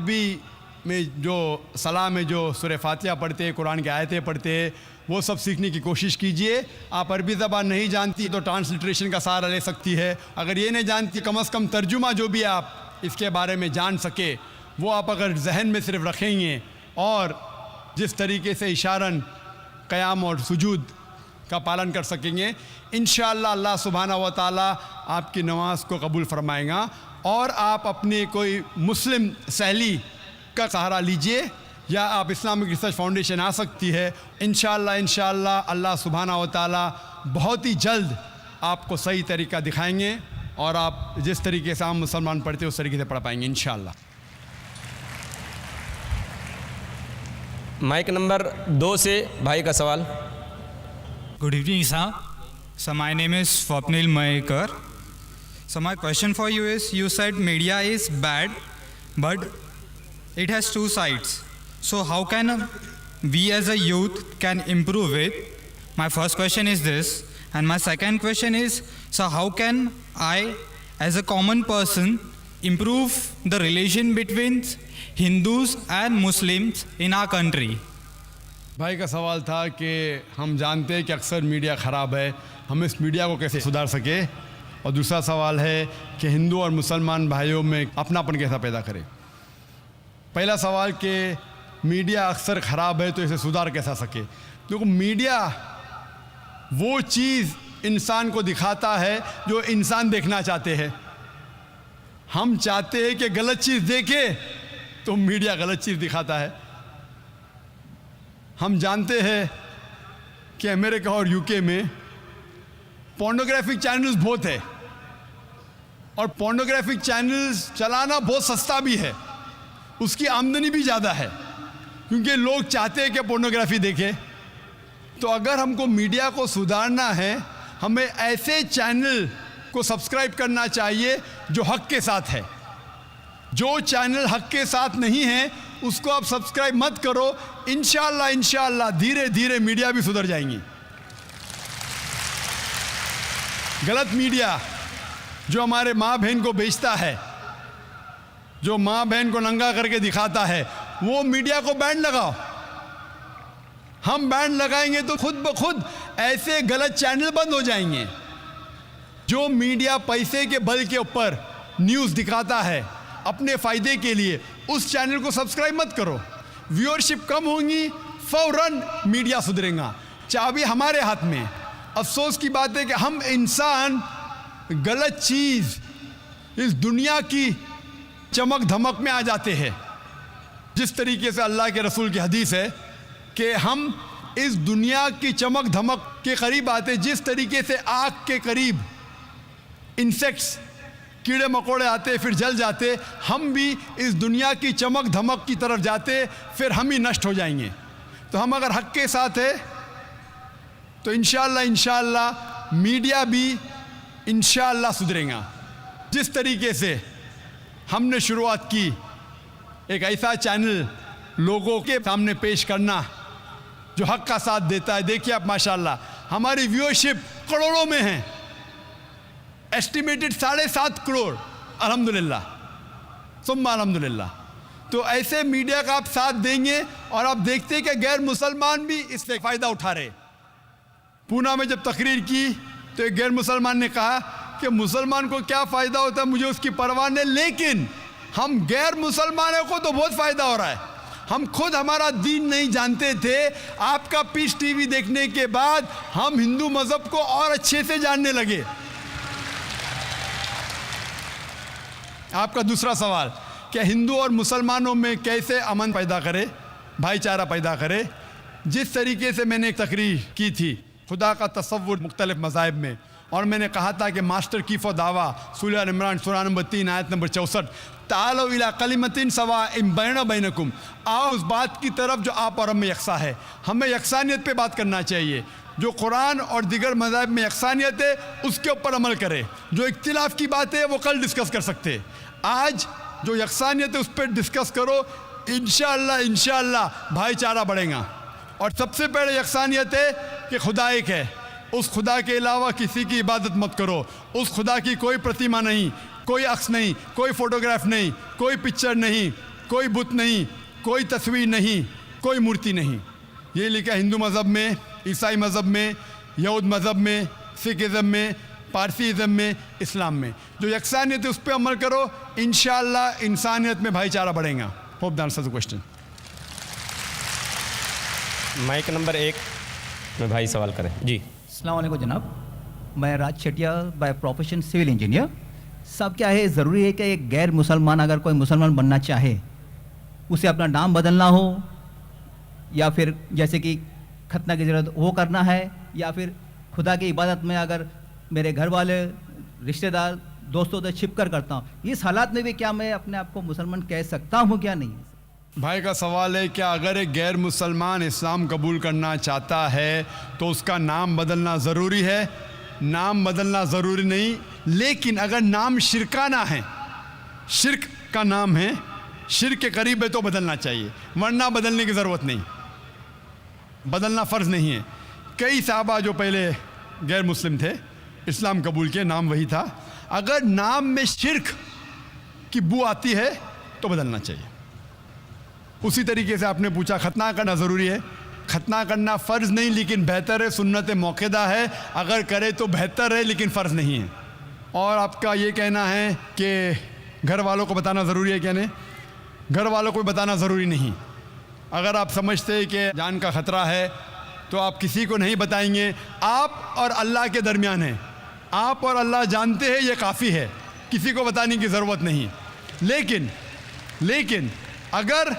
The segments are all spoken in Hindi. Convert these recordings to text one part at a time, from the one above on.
अभी में जो सलाह में जो सूरह फातिहा पढ़ते हैं, कुरान की आयतें पढ़ते हैं, वो सब सीखने की कोशिश कीजिए। आप अरबी ज़बान नहीं जानती तो ट्रांसलिट्रेशन का सहारा ले सकती है। अगर ये नहीं जानती, कम से कम तर्जुमा जो भी आप इसके बारे में जान सके वो आप अगर जहन में सिर्फ रखेंगे और जिस तरीके से इशारन क़याम और सुजूद का पालन कर सकेंगे, इंशाअल्लाह अल्लाह सुब्हाना व तआला आपकी नमाज को कबूल फरमाएगा और आप अपने कोई मुस्लिम सहेली का सहारा लीजिए या आप इस्लामिक रिसर्च फाउंडेशन आ सकती है। इंशाअल्लाह अल्लाह सुब्हाना व तआला बहुत ही जल्द आपको सही तरीका दिखाएंगे और आप जिस तरीके से आम मुसलमान पढ़ते हैं उस तरीके से पढ़ पाएंगे इंशाअल्लाह। माइक नंबर 2 से भाई का सवाल। Good evening, sir. So my name is Swapnil Mayekar. So my question for you is, you said media is bad, but it has two sides. So how can we as a youth can improve it? My first question is this, and my second question is, so how can I as a common person improve the relation between Hindus and Muslims in our country? भाई का सवाल था कि हम जानते हैं कि अक्सर मीडिया ख़राब है, हम इस मीडिया को कैसे सुधार सके, और दूसरा सवाल है कि हिंदू और मुसलमान भाइयों में अपनापन कैसा पैदा करें। पहला सवाल कि मीडिया अक्सर ख़राब है तो इसे सुधार कैसा सके। क्योंकि मीडिया वो चीज़ इंसान को दिखाता है जो इंसान देखना चाहते हैं। हम चाहते हैं कि गलत चीज़ देखे तो मीडिया गलत चीज़ दिखाता है। हम जानते हैं कि अमेरिका और यूके में पोर्नोग्राफिक चैनल्स बहुत है और पोर्नोग्राफिक चैनल्स चलाना बहुत सस्ता भी है, उसकी आमदनी भी ज़्यादा है क्योंकि लोग चाहते हैं कि पोर्नोग्राफी देखें। तो अगर हमको मीडिया को सुधारना है, हमें ऐसे चैनल को सब्सक्राइब करना चाहिए जो हक के साथ है। जो चैनल हक के साथ नहीं है उसको आप सब्सक्राइब मत करो। इंशाअल्लाह धीरे धीरे मीडिया भी सुधर जाएंगी। गलत मीडिया जो हमारे माँ बहन को बेचता है, जो माँ बहन को नंगा करके दिखाता है, वो मीडिया को बैन लगाओ। हम बैन लगाएंगे तो खुद ब खुद ऐसे गलत चैनल बंद हो जाएंगे। जो मीडिया पैसे के बल के ऊपर न्यूज़ दिखाता है अपने फ़ायदे के लिए, उस चैनल को सब्सक्राइब मत करो। व्यूअरशिप कम होंगी, फ़ौरन मीडिया सुधरेगा। चाबी हमारे हाथ में। अफसोस की बात है कि हम इंसान गलत चीज़ इस दुनिया की चमक धमक में आ जाते हैं। जिस तरीके से अल्लाह के रसूल की हदीस है कि हम इस दुनिया की चमक धमक के करीब आते, जिस तरीके से आग के करीब इंसेक्ट्स कीड़े मकोड़े आते फिर जल जाते, हम भी इस दुनिया की चमक धमक की तरफ जाते, फिर हम ही नष्ट हो जाएंगे। तो हम अगर हक के साथ है तो इंशाअल्लाह मीडिया भी इंशाअल्लाह सुधरेगा। जिस तरीके से हमने शुरुआत की, एक ऐसा चैनल लोगों के सामने पेश करना जो हक का साथ देता है। देखिए आप माशाअल्लाह हमारी व्यूअरशिप करोड़ों में है, एस्टिमेटेड 7.5 करोड़। अल्हम्दुलिल्लाह सुम्मा अल्हम्दुलिल्लाह। तो ऐसे मीडिया का आप साथ देंगे और आप देखते हैं कि गैर मुसलमान भी इससे फ़ायदा उठा रहे। पूना में जब तकरीर की तो एक गैर मुसलमान ने कहा कि मुसलमान को क्या फ़ायदा होता है, मुझे उसकी परवाह नहीं, लेकिन हम गैर मुसलमानों को तो बहुत फ़ायदा हो रहा है। हम खुद हमारा दीन नहीं जानते थे, आपका पीस टीवी देखने के बाद हम हिंदू मज़हब को और अच्छे से जानने लगे। आपका दूसरा सवाल, क्या हिंदू और मुसलमानों में कैसे अमन पैदा करे, भाईचारा पैदा करे। जिस तरीके से मैंने एक तकरीर की थी खुदा का तसव्वुर मुख्तलिफ मज़ाहिब में, और मैंने कहा था कि मास्टर की दावा सूरह इमरान सूरह नंबर 3 आयत नंबर 64, तालो इला कलिमतिन सवाइन बैना बैनकुम, आओ उस बात की तरफ जो आप और हम में यकसा है। हमें यकसानियत पे बात करना चाहिए। जो कुरान और दीगर मज़ाहिब में यकसानियत है उसके ऊपर अमल करें। जो इख्तिलाफ की बात है वो कल डिस्कस कर सकते हैं, आज जो यकसानियत है उस पर डिस्कस करो। इंशाअल्लाह भाईचारा बढ़ेगा। और सबसे पहले यकसानियत है कि खुदा एक है, उस खुदा के अलावा किसी की इबादत मत करो। उस खुदा की कोई प्रतिमा नहीं, कोई अक्स नहीं, कोई फ़ोटोग्राफ नहीं, कोई पिक्चर नहीं, कोई बुत नहीं, कोई तस्वीर नहीं, कोई मूर्ति नहीं। ये लिखा हिंदू मज़हब में, ईसाई मज़हब में, यहूद मज़हब में, सिखिज़म में, पारसीज़म में, इस्लाम में। जो यकसानियत है उस पर अमल करो, इंशाअल्लाह इंसानियत में भाईचारा बढ़ेगा। Hope the answer the question. Mic number 1 में भाई सवाल करें जी। अस्सलाम वालेकुम जनाब, मैं राज Shetia by profession civil engineer. सब क्या है, ज़रूरी है कि एक गैर मुसलमान अगर कोई मुसलमान बनना चाहे उसे अपना नाम बदलना हो, या फिर जैसे कि खतना की ज़रूरत वो करना है, या फिर खुदा की इबादत में अगर मेरे घर वाले रिश्तेदार दोस्तों से छिप कर करता हूँ, इस हालात में भी क्या मैं अपने आप को मुसलमान कह सकता हूँ क्या नहीं? भाई का सवाल है क्या अगर एक गैर मुसलमान इस्लाम कबूल करना चाहता है तो उसका नाम बदलना ज़रूरी है? नाम बदलना ज़रूरी नहीं, लेकिन अगर नाम शिरकाना है, शिरक का नाम है, शिरक के करीब है तो बदलना चाहिए, वरना बदलने की ज़रूरत नहीं, बदलना फ़र्ज़ नहीं है। कई साहबा जो पहले गैर मुस्लिम थे, इस्लाम कबूल किए, नाम वही था। अगर नाम में शिरक की बू आती है तो बदलना चाहिए। उसी तरीके से आपने पूछा खतना करना ज़रूरी है। खतना करना फ़र्ज़ नहीं लेकिन बेहतर है, सुन्नत मौक़दा है, अगर करे तो बेहतर है लेकिन फ़र्ज़ नहीं है। और आपका ये कहना है कि घर वालों को बताना ज़रूरी है, क्या नहीं? घर वालों को बताना ज़रूरी नहीं। अगर आप समझते हैं कि जान का ख़तरा है तो आप किसी को नहीं बताएंगे। आप और अल्लाह के दरमियान है, आप और अल्लाह जानते हैं, ये काफ़ी है, किसी को बताने की ज़रूरत नहीं। लेकिन अगर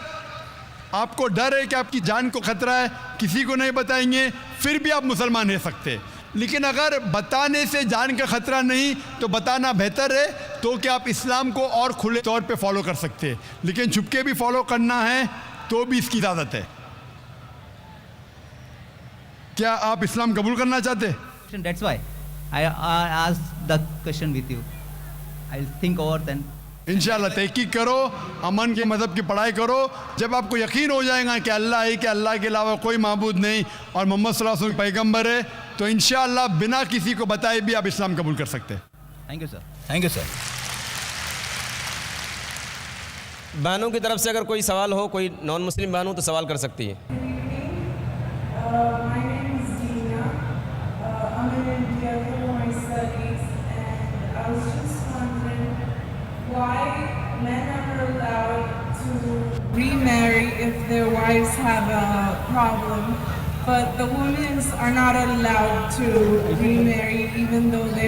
आपको डर है कि आपकी जान को ख़तरा है, किसी को नहीं बताएंगे, फिर भी आप मुसलमान रह सकते। लेकिन अगर बताने से जान का ख़तरा नहीं तो बताना बेहतर है, तो क्या आप इस्लाम को और खुले तौर पे फॉलो कर सकते हैं। लेकिन छुपके भी फॉलो करना है तो भी इसकी इजाज़त है। क्या आप इस्लाम कबूल करना चाहते हैं? That's why I asked the question with you. I'll think over then. इंशाअल्लाह तहकीक करो, अमन के मज़हब की पढ़ाई करो। जब आपको यकीन हो जाएगा कि अल्लाह है, कि अल्लाह के अलावा कोई माबूद नहीं और मोहम्मद सल्लल्लाहु अलैहि वसल्लम पैगंबर है, तो इंशाअल्लाह बिना किसी को बताए भी आप इस्लाम कबूल कर सकते हैं। Thank you sir. Thank you sir. बहनों की तरफ से अगर कोई सवाल हो, कोई नॉन मुस्लिम बहन हो तो सवाल कर सकती है। My name is Dina. I'm in India for my studies, and I was just wondering why men are allowed to remarry if their wives have a problem, but the women are not allowed to remarry even though the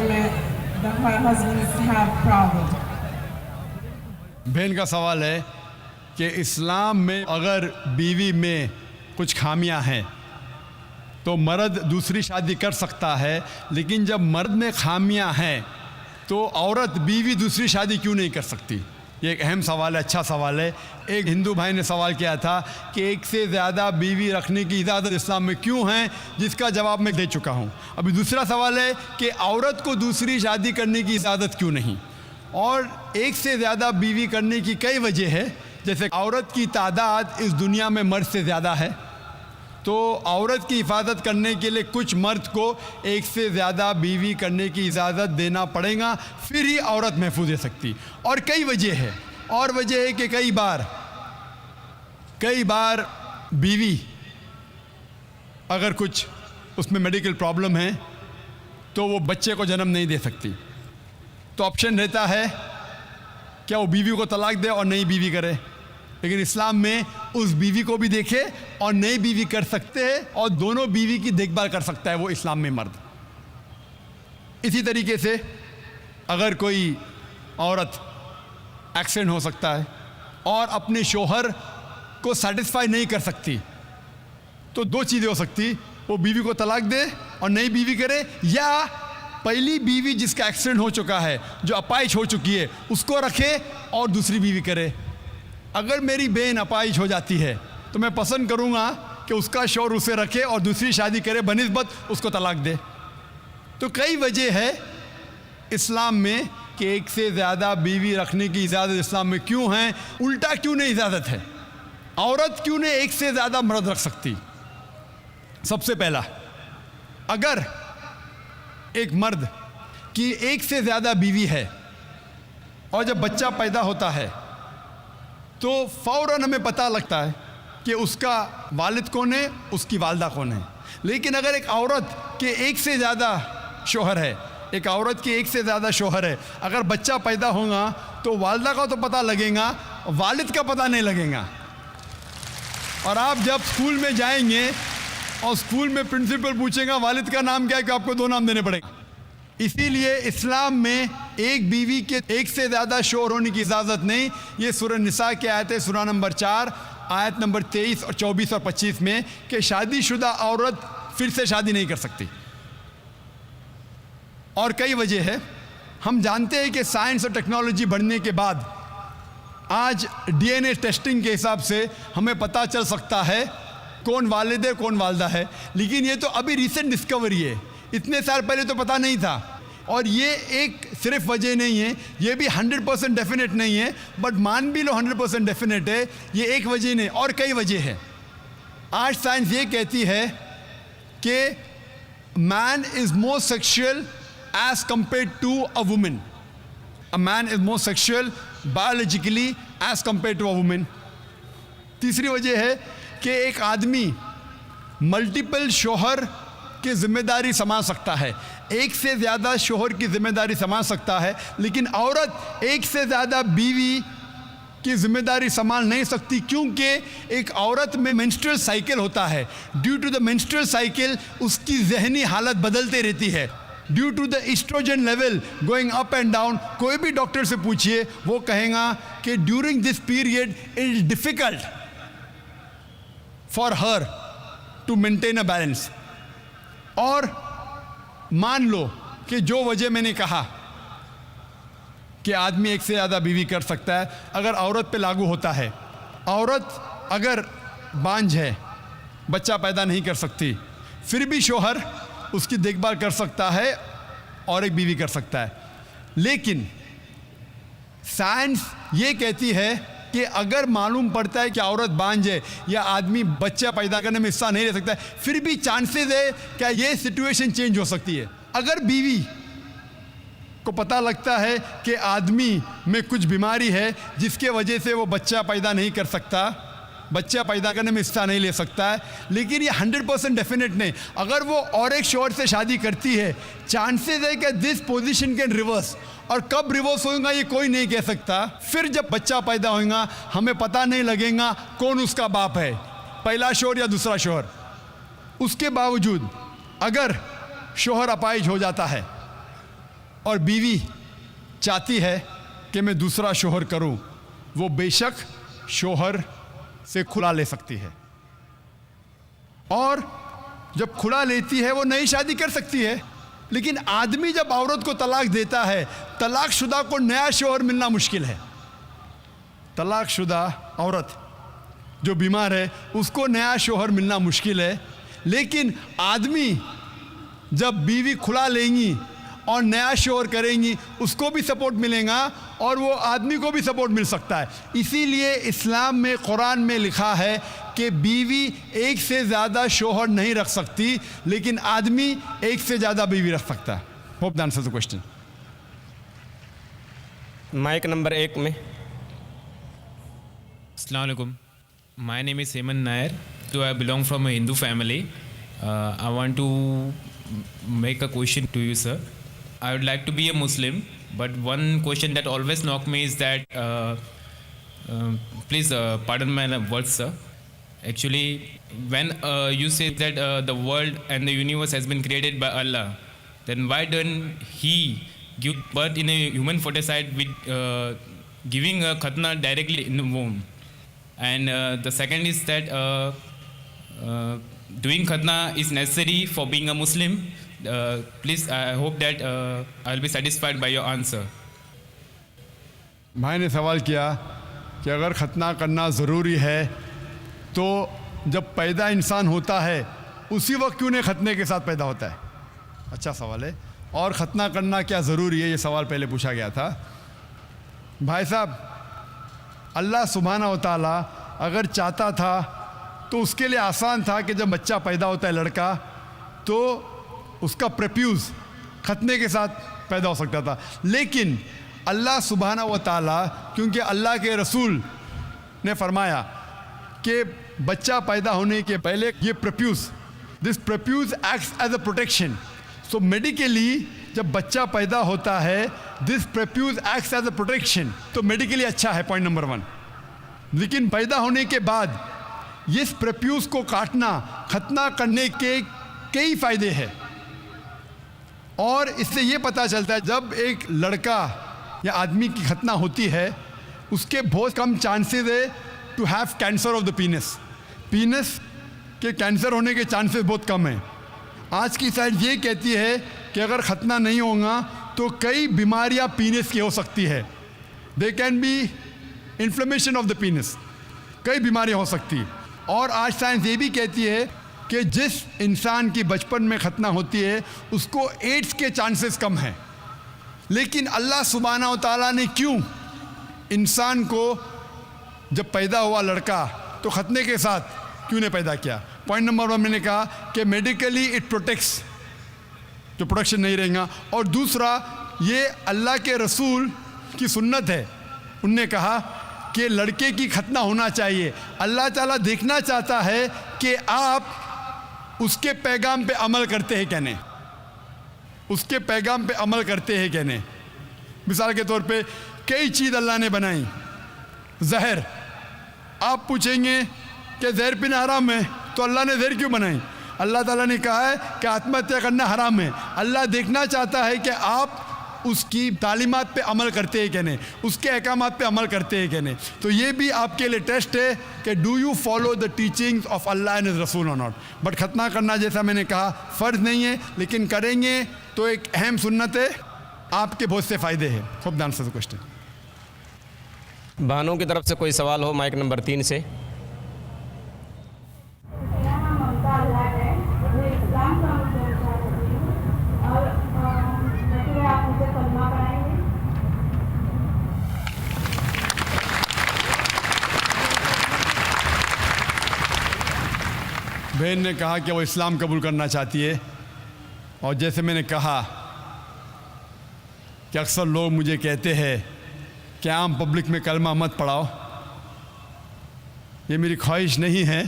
husbands have problems. बहन का सवाल है कि इस्लाम में अगर बीवी में कुछ खामियां हैं तो मर्द दूसरी शादी कर सकता है, लेकिन जब मर्द में खामियां हैं तो औरत बीवी दूसरी शादी क्यों नहीं कर सकती? ये एक अहम सवाल है, अच्छा सवाल है। एक हिंदू भाई ने सवाल किया था कि एक से ज़्यादा बीवी रखने की इजाज़त इस्लाम में क्यों है, जिसका जवाब मैं दे चुका हूँ। अभी दूसरा सवाल है कि औरत को दूसरी शादी करने की इजाज़त क्यों नहीं। और एक से ज़्यादा बीवी करने की कई वजह है, जैसे औरत की तादाद इस दुनिया में मर्द से ज़्यादा है, तो औरत की हिफाजत करने के लिए कुछ मर्द को एक से ज़्यादा बीवी करने की इजाज़त देना पड़ेगा, फिर ही औरत महफूज रह सकती। और कई वजह है, और वजह है कि कई बार बीवी अगर कुछ उसमें मेडिकल प्रॉब्लम है तो वो बच्चे को जन्म नहीं दे सकती, तो ऑप्शन रहता है क्या वो बीवी को तलाक दे और नई बीवी करे। लेकिन इस्लाम में उस बीवी को भी देखे और नई बीवी कर सकते हैं, और दोनों बीवी की देखभाल कर सकता है वो इस्लाम में मर्द। इसी तरीके से अगर कोई औरत एक्सीडेंट हो सकता है और अपने शोहर को सेटिस्फाई नहीं कर सकती, तो दो चीज़ें हो सकती, वो बीवी को तलाक दे और नई बीवी करे, या पहली बीवी जिसका एक्सीडेंट हो चुका है, जो अपाहिज हो चुकी है, उसको रखे और दूसरी बीवी करे। अगर मेरी बहन अपाहिज हो जाती है तो मैं पसंद करूँगा कि उसका शौहर उसे रखे और दूसरी शादी करे बनिस्बत उसको तलाक दे। तो कई वजह है इस्लाम में कि एक से ज़्यादा बीवी रखने की इजाज़त इस्लाम में क्यों है, उल्टा क्यों नहीं इजाज़त है, औरत क्यों नहीं एक से ज़्यादा मर्द रख सकती। सबसे पहला, अगर एक मर्द की एक से ज़्यादा बीवी है और जब बच्चा पैदा होता है तो फ़ौरन हमें पता लगता है कि उसका वालिद कौन है, उसकी वालदा कौन है। लेकिन अगर एक औरत के एक से ज़्यादा शौहर है, एक औरत के एक से ज़्यादा शौहर है, अगर बच्चा पैदा होगा तो वालदा का तो पता लगेगा, वालिद का पता नहीं लगेगा। और आप जब स्कूल में जाएंगे और स्कूल में प्रिंसिपल पूछेगा वालिद का नाम क्या है, कि आपको 2 नाम देने पड़ेंगे। इसीलिए इस्लाम में एक बीवी के एक से ज़्यादा शौहर होने की इजाज़त नहीं। ये सूरह निसा की आयत है, सूरह नंबर 4 आयत नंबर 23 और 24 और 25 में, कि शादीशुदा औरत फिर से शादी नहीं कर सकती। और कई वजह है। हम जानते हैं कि साइंस और टेक्नोलॉजी बढ़ने के बाद आज डीएनए टेस्टिंग के हिसाब से हमें पता चल सकता है कौन वालिद है कौन वालदा है। लेकिन ये तो अभी रिसेंट डिस्कवरी है, इतने साल पहले तो पता नहीं था। और ये एक सिर्फ वजह नहीं है, ये भी 100% डेफिनेट नहीं है, बट मान भी लो 100% डेफिनेट है, ये एक वजह नहीं, और कई वजह है। आज साइंस ये कहती है कि man is more sexual as compare to a woman. A man is more sexual biologically as compare to a woman. तीसरी वजह है कि एक आदमी मल्टीपल शौहर की जिम्मेदारी संभाल सकता है, एक से ज़्यादा शौहर की जिम्मेदारी संभाल सकता है, लेकिन औरत एक से ज़्यादा बीवी की जिम्मेदारी संभाल नहीं सकती, क्योंकि एक औरत में मेंस्ट्रुअल साइकिल होता है। Due to the menstrual cycle उसकी जहनी हालत बदलते रहती है, due to the estrogen level going up and down. कोई भी डॉक्टर से पूछिए, वो कहेगा कि during this period it is difficult for her to maintain a balance. और मान लो कि जो वजह मैंने कहा कि आदमी एक से ज़्यादा बीवी कर सकता है, अगर औरत पे लागू होता है, औरत अगर बांझ है, बच्चा पैदा नहीं कर सकती, फिर भी शौहर उसकी देखभाल कर सकता है और एक बीवी कर सकता है। लेकिन साइंस ये कहती है कि अगर मालूम पड़ता है कि औरत बांझ है या आदमी बच्चा पैदा करने में हिस्सा नहीं ले सकता है, फिर भी चांसेस है कि ये सिचुएशन चेंज हो सकती है। अगर बीवी को पता लगता है कि आदमी में कुछ बीमारी है जिसके वजह से वो बच्चा पैदा नहीं कर सकता, बच्चा पैदा करने में हिस्सा नहीं ले सकता है, लेकिन ये 100% डेफिनेट नहीं। अगर वो और एक शौहर से शादी करती है, चांसेस है कि दिस पोजीशन कैन रिवर्स, और कब रिवर्स होगा ये कोई नहीं कह सकता। फिर जब बच्चा पैदा होगा हमें पता नहीं लगेगा कौन उसका बाप है, पहला शौहर या दूसरा शौहर। उसके बावजूद अगर शौहर अपाहिज हो जाता है और बीवी चाहती है कि मैं दूसरा शौहर करूं, वो बेशक शौहर से खुला ले सकती है, और जब खुला लेती है वो नई शादी कर सकती है। लेकिन आदमी जब औरत को तलाक देता है, तलाकशुदा को नया शौहर मिलना मुश्किल है। तलाकशुदा औरत जो बीमार है उसको नया शौहर मिलना मुश्किल है, लेकिन आदमी जब बीवी खुला लेंगी और नया शौहर करेंगी उसको भी सपोर्ट मिलेगा और वो आदमी को भी सपोर्ट मिल सकता है। इसीलिए इस्लाम में, कुरान में लिखा है कि बीवी एक से ज़्यादा शौहर नहीं रख सकती, लेकिन आदमी एक से ज़्यादा बीवी रख सकता है। Hope that answers the question. Mic number 1 में। Assalamu alaikum. My name is Heman Nair. So I belong from a Hindu family. I want to make a question to you, sir. I would like to be a Muslim, but one question that always knock me is that, please pardon my words, sir. Actually, when you say that the world and the universe has been created by Allah, then why don't He give birth in a human foeticide with giving a khatna directly in the womb? And the second is that doing khatna is necessary for being a Muslim. Please, I hope that I'll be satisfied by your answer. भाई ने सवाल किया कि अगर खतना करना ज़रूरी है तो जब पैदा इंसान होता है उसी वक्त क्यों नहीं खतने के साथ पैदा होता है। अच्छा सवाल है। और ख़तना करना क्या ज़रूरी है, ये सवाल पहले पूछा गया था। भाई साहब, अल्लाह सुब्हाना व तआला अगर चाहता था तो उसके लिए आसान था कि जब बच्चा पैदा होता है लड़का, तो उसका प्रेप्यूज़ खतने के साथ पैदा हो सकता था। लेकिन अल्लाह सुब्हाना व तआला, क्योंकि अल्लाह के रसूल ने फरमाया कि बच्चा पैदा होने के पहले ये prepuce, this prepuce acts as a protection. So medically जब बच्चा पैदा होता है this prepuce acts as a protection, तो मेडिकली अच्छा है, पॉइंट नंबर 1। लेकिन पैदा होने के बाद इस प्रप्यूस को काटना, खतना करने के कई फायदे हैं। और इससे ये पता चलता है जब एक लड़का या आदमी की खतना होती है उसके बहुत कम चांसेस है to have cancer of the penis. Penis के कैंसर होने के चांसेस बहुत कम हैं। आज की साइंस ये कहती है कि अगर खतना नहीं होगा तो कई बीमारियां पीनस की हो सकती है। They can be inflammation of the पीनस, कई बीमारियां हो सकती है। और आज साइंस ये भी कहती है कि जिस इंसान की बचपन में खतना होती है उसको एड्स के चांसेस कम हैं। लेकिन अल्लाह सुब्हाना व तआला ने क्यों इंसान को जब पैदा हुआ लड़का तो खतने के साथ क्यों ने पैदा किया? पॉइंट नंबर 1 मैंने कहा कि मेडिकली इट प्रोटेक्ट्स, जो प्रोटेक्शन नहीं रहेगा। और दूसरा ये अल्लाह के रसूल की सुन्नत है, उनने कहा कि लड़के की खतना होना चाहिए। अल्लाह ताला देखना चाहता है कि आप उसके पैगाम पे अमल करते हैं क्या नहीं, उसके पैगाम पे अमल करते हैं क्या नहीं। मिसाल के तौर पे कई चीज़ अल्लाह ने बनाई। जहर, आप पूछेंगे कि जहर पीना हराम है तो अल्लाह ने जहर क्यों बनाई? अल्लाह ताला ने कहा है कि आत्महत्या करना हराम है। अल्लाह देखना चाहता है कि आप उसकी तालीमात पे अमल करते हैं क्या नहीं, उसके अहकामात पे अमल करते हैं क्या नहीं। तो ये भी आपके लिए टेस्ट है कि do you follow the teachings of Allah and his रसूल और नॉट। बट खतना करना जैसा मैंने कहा फ़र्ज नहीं है, लेकिन करेंगे तो एक अहम सुन्नत है, आपके बहुत से फ़ायदे हैं। Hope the answer the question. बहनों की तरफ से कोई सवाल हो, माइक नंबर 3 से। मेरा नाम ममता अल्लाह है, मैं इस्लाम का मुस्लिम चाहती हूँ और वैसे आप मुझे कलमा पढ़ाएंगे। बहन ने कहा कि वो इस्लाम कबूल करना चाहती है। और जैसे मैंने कहा कि अक्सर लोग मुझे कहते हैं कि आम पब्लिक में कलमा मत पढ़ाओ। ये मेरी ख्वाहिश नहीं है।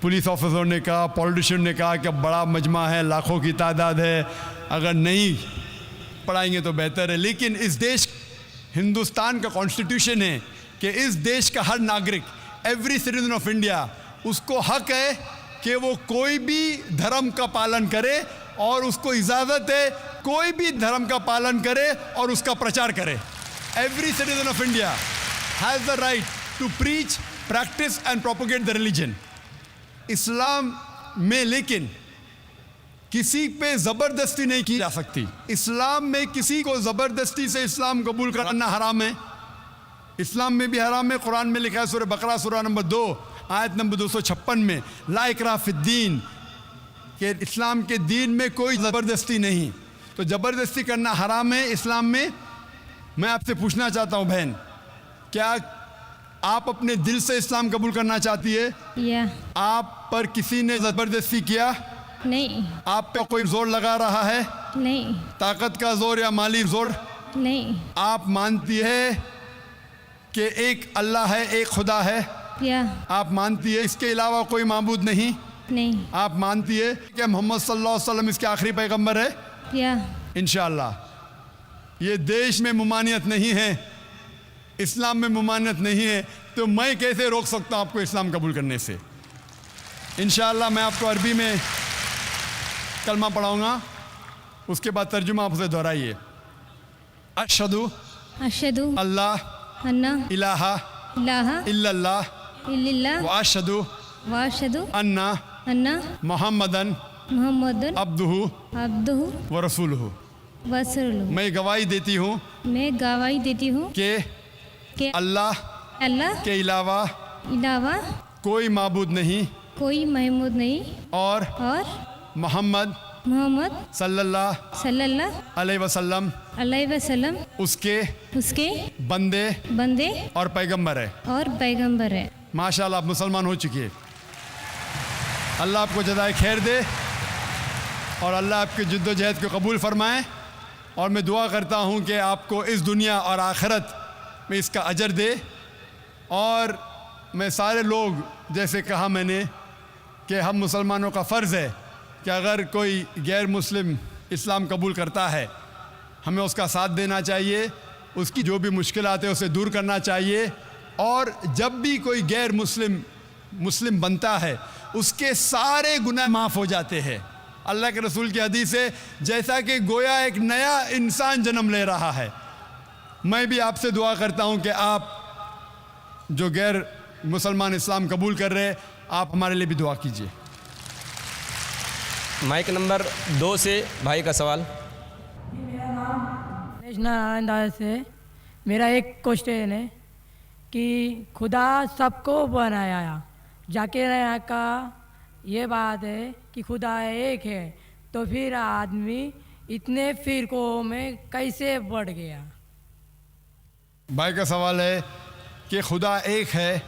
पुलिस ऑफिसर ने कहा, पॉलिटिशियन ने कहा कि बड़ा मजमा है, लाखों की तादाद है, अगर नहीं पढ़ाएंगे तो बेहतर है। लेकिन इस देश, हिंदुस्तान का कॉन्स्टिट्यूशन है कि इस देश का हर नागरिक, एवरी सिटीजन ऑफ इंडिया, उसको हक है कि वो कोई भी धर्म का पालन करे और उसको इजाज़त है कोई भी धर्म का पालन करे और उसका प्रचार करे। Every citizen of India has the right to preach, practice and propagate the religion. इस्लाम में लेकिन किसी पे ज़बरदस्ती नहीं की जा सकती। इस्लाम में किसी को ज़बरदस्ती से इस्लाम कबूल करना हराम है। इस्लाम में भी हराम है। कुरान में लिखा है सूरह बकरा सूरह नंबर 2 आयत नंबर 256 में, ला इकराह फिद्दीन, कि इस्लाम के दीन में कोई ज़बरदस्ती नहीं। तो ज़बरदस्ती करना हराम है इस्लाम में। मैं आपसे पूछना चाहता हूँ बहन, क्या आप अपने दिल से इस्लाम कबूल करना चाहती है? या आप पर किसी ने ज़बरदस्ती किया? नहीं, आप पे कोई जोर लगा रहा है? नहीं, ताकत का जोर या माली जोर? नहीं, आप मानती है कि एक अल्लाह है, एक खुदा है? या आप मानती है इसके अलावा कोई माबूद नहीं? नहीं, आप मानती है कि मोहम्मद सल्लल्लाहु अलैहि वसल्लम इसके आखिरी पैगंबर है? या इंशाअल्लाह। ये देश में मुमानियत नहीं है, इस्लाम में मुमानियत नहीं है, तो मैं कैसे रोक सकता हूँ आपको इस्लाम कबूल करने से? इंशाअल्लाह मैं आपको अरबी में कलमा पढ़ाऊँगा, उसके बाद तर्जुमा आप उसे दोहराइए। अशहदु अशहदु अल्लाह अन्ना इलाहा इलाहा इल्लल्लाह इल्लल्लाह व अशहदु व अशहदु अन्ना अन्ना मुहम्मदन मुहम्मदुन अब्दुहु अब्दुहु व रसूलुहु। व रसूलुहु। मैं गवाही देती हूँ मैं गवाही देती हूँ कि कि अल्लाह अल्लाह के अलावा अलावा कोई माबूद नहीं कोई महमूद नहीं और और मोहम्मद मोहम्मद सल्लल्लाहु सल्लल्लाहु अलैहि वसल्लम अलैहि वसल्लम उसके उसके बंदे बंदे और पैगंबर है। और पैगंबर है। माशाल्लाह आप मुसलमान हो चुकी है। अल्लाह आपको जज़ाए खैर दे और अल्लाह आपकी जद्दोजहद को कबूल फरमाए। और मैं दुआ करता हूँ कि आपको इस दुनिया और आखिरत में इसका अजर दे। और मैं सारे लोग, जैसे कहा मैंने कि हम मुसलमानों का फ़र्ज़ है कि अगर कोई गैर मुस्लिम इस्लाम कबूल करता है हमें उसका साथ देना चाहिए, उसकी जो भी मुश्किलात है उसे दूर करना चाहिए। और जब भी कोई गैर मुस्लिम बनता है उसके सारे गुनाह माफ़ हो जाते हैं। अल्लाह के रसूल की हदीस है जैसा कि गोया एक नया इंसान जन्म ले रहा है। मैं भी आपसे दुआ करता हूँ कि आप जो गैर मुसलमान इस्लाम कबूल कर रहे हैं आप हमारे लिए भी दुआ कीजिए। माइक नंबर 2 से भाई का सवाल। नारायण दास से मेरा एक क्वेश्चन है कि खुदा सबको बनाया, जाकिर नायक का ये बात है कि खुदा एक है, तो फिर आदमी इतने फिरकों में कैसे बढ़ गया? भाई का सवाल है कि खुदा एक है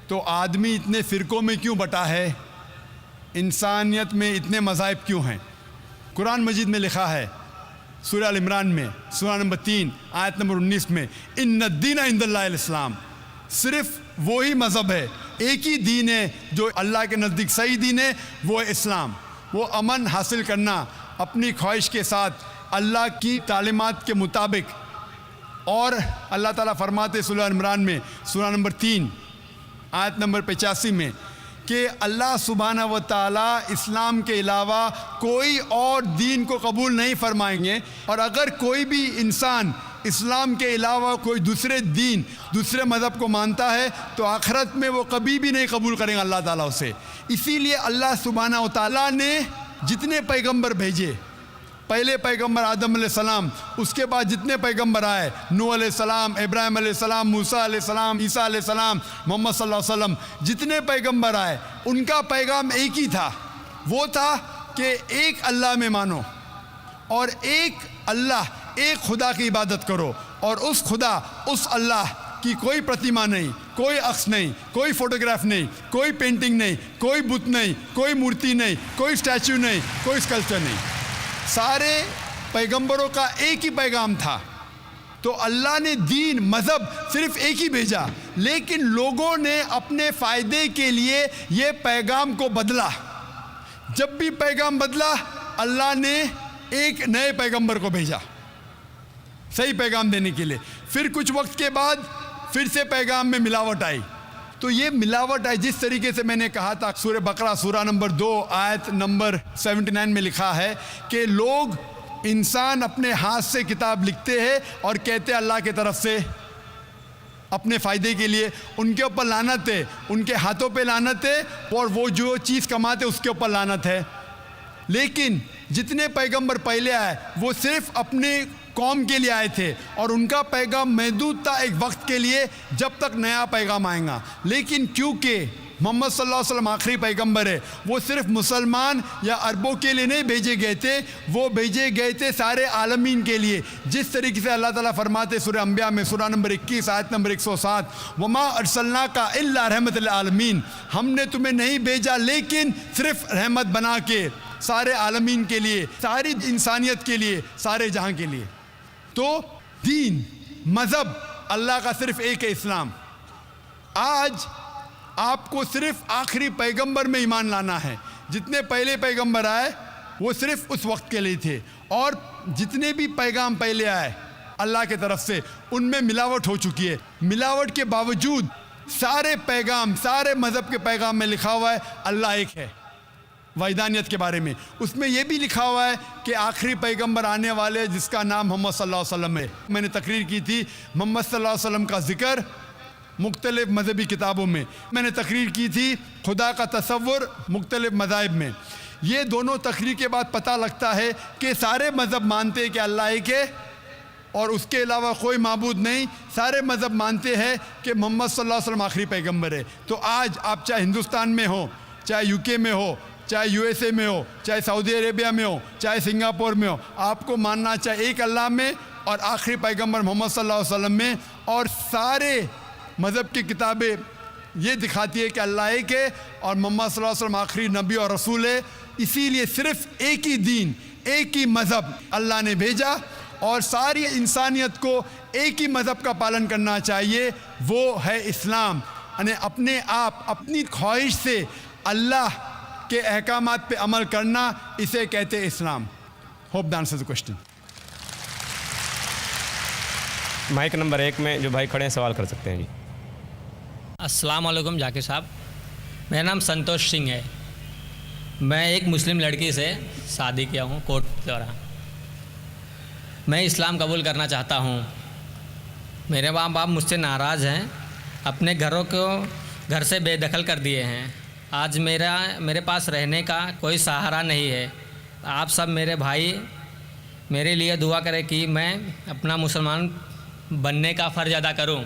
तो आदमी इतने फ़िरक़ों में क्यों बटा है, इंसानियत में इतने मज़ाहिब क्यों हैं। कुरान मजीद में लिखा है सूरह अल इमरान में सूरह नंबर 3 आयत नंबर 19 में, इन्ना दीना इंदल्लाहिल इस्लाम, सिर्फ वही मज़हब है, एक ही दीन है जो अल्लाह के नज़दीक सही दीन है, वो है इस्लाम। वो अमन हासिल करना अपनी ख्वाहिश के साथ अल्लाह की तालीमात के मुताबिक। और अल्लाह ताला फरमाते सूरह इमरान में सूरह नंबर 3 आयत नंबर 85 में कि अल्लाह सुब्हाना व तआला इस्लाम के अलावा कोई और दीन को कबूल नहीं फरमाएंगे। और अगर कोई भी इंसान इस्लाम के अलावा कोई दूसरे दीन, दूसरे मज़हब को मानता है तो आखिरत में वो कभी भी नहीं कबूल करेंगे अल्लाह ताला उसे। इसीलिए अल्लाह सुब्हाना व तआला ने जितने पैगंबर भेजे, पहले पैगंबर आदम अलैहिस्सलाम, उसके बाद जितने पैगंबर आए, नूह अलैहिस्सलाम, इब्राहिम अलैहिस्सलाम, मूसा अलैहिस्सलाम, ईसा अलैहिस्सलाम, मोहम्मद सल्लल्लाहु अलैहि वसल्लम, जितने पैगंबर आए उनका पैगाम एक ही था। वो था कि एक अल्लाह में मानो और एक अल्लाह, एक खुदा की इबादत करो। और उस खुदा, उस अल्लाह की कोई प्रतिमा नहीं, कोई अक्स नहीं, कोई फोटोग्राफ नहीं, कोई पेंटिंग नहीं, कोई बुत नहीं, कोई मूर्ति नहीं, कोई स्टैचू नहीं, कोई स्कल्पचर नहीं। सारे पैगंबरों का एक ही पैगाम था। तो अल्लाह ने दीन, मज़हब सिर्फ एक ही भेजा, लेकिन लोगों ने अपने फ़ायदे के लिए ये पैगाम को बदला। जब भी पैगाम बदला अल्लाह ने एक नए पैगंबर को भेजा सही पैगाम देने के लिए। फिर कुछ वक्त के बाद फिर से पैगाम में मिलावट आई। तो ये मिलावट आई जिस तरीके से मैंने कहा था, सूरह बकरा सूरह नंबर 2 आयत नंबर 79 में लिखा है कि लोग, इंसान अपने हाथ से किताब लिखते हैं और कहते हैं अल्लाह की तरफ से अपने फ़ायदे के लिए। उनके ऊपर लानत है, उनके हाथों पे लानत है और वो जो चीज़ कमाते उसके ऊपर लानत है। लेकिन जितने पैगंबर पहले आए वो सिर्फ अपने कौम के लिए आए थे और उनका पैगाम महदूद था एक वक्त के लिए, जब तक नया पैगाम आएगा। लेकिन क्योंकि मोहम्मद सल्लल्लाहु अलैहि वसल्लम आखिरी पैगंबर है, वो सिर्फ मुसलमान या अरबों के लिए नहीं भेजे गए थे, वो भेजे गए थे सारे आलमीन के लिए। जिस तरीके से अल्लाह ताला फरमाते सूरह अंबिया में सूरह नंबर 21 आयत नंबर 107, वमा अरसलनाका इल्ला रहमतल आलमीन, हमने तुम्हें नहीं भेजा लेकिन सिर्फ रहमत बना के सारे आलमीन के लिए, सारी इंसानियत के लिए, सारे जहां के लिए। तो दीन, मज़हब अल्लाह का सिर्फ एक है, इस्लाम। आज आपको सिर्फ आखिरी पैगंबर में ईमान लाना है। जितने पहले पैगंबर आए वो सिर्फ उस वक्त के लिए थे, और जितने भी पैगाम पहले आए अल्लाह के तरफ से उनमें मिलावट हो चुकी है। मिलावट के बावजूद सारे पैगाम, सारे मज़हब के पैगाम में लिखा हुआ है अल्लाह एक है। वैदानियत के बारे में उसमें यह भी लिखा हुआ है कि आखिरी पैगंबर आने वाले जिसका नाम मोहम्मद सल्लल्लाहु अलैहि वसल्लम है। मैंने तकरीर की थी मोहम्मद सल्लल्लाहु अलैहि वसल्लम का जिक्र मुख्तलिफ मजहबी किताबों में। मैंने तकरीर की थी खुदा का तसव्वुर मुख्तलिफ मज़ाहिब में। ये दोनों तकरीर के बाद पता लगता है कि सारे मज़हब मानते हैं कि अल्लाह एक है और उसके अलावा कोई माबूद नहीं। सारे मज़हब मानते हैं कि मोहम्मद सल्लल्लाहु अलैहि वसल्लम आखिरी पैगंबर है। तो आज आप चाहे हिंदुस्तान में हो, चाहे यूके में हो, चाहे यूएसए में हो, चाहे सऊदी अरेबिया में हो, चाहे सिंगापुर में हो, आपको मानना चाहे एक अल्लाह में और आखिरी पैगंबर मोहम्मद सल्लल्लाहु अलैहि वसल्लम में। और सारे मज़हब की किताबें ये दिखाती है कि अल्लाह एक है और मोहम्मद सल्लल्लाहु अलैहि वसल्लम आखिरी नबी और रसूल है। इसीलिए सिर्फ एक ही दीन, एक ही मज़हब अल्लाह ने भेजा और सारी इंसानियत को एक ही मज़हब का पालन करना चाहिए, वो है इस्लाम। અને अपने आप अपनी ख्वाहिश से अल्लाह के अहकामात पे अमल करना, इसे कहते हैं इस्लाम। Hope the answer the question. Mic number 1 में जो भाई खड़े हैं सवाल कर सकते हैं जी। अस्सलाम वालेकुम जाकिर साहब, मेरा नाम संतोष सिंह है। मैं एक मुस्लिम लड़की से शादी किया हूँ कोर्ट द्वारा। मैं इस्लाम कबूल करना चाहता हूँ। मेरे माँ बाप मुझसे नाराज़ हैं, अपने घरों को घर से बेदखल कर दिए हैं। आज मेरे पास रहने का कोई सहारा नहीं है। आप सब मेरे भाई मेरे लिए दुआ करें कि मैं अपना मुसलमान बनने का फ़र्ज़ अदा करूं,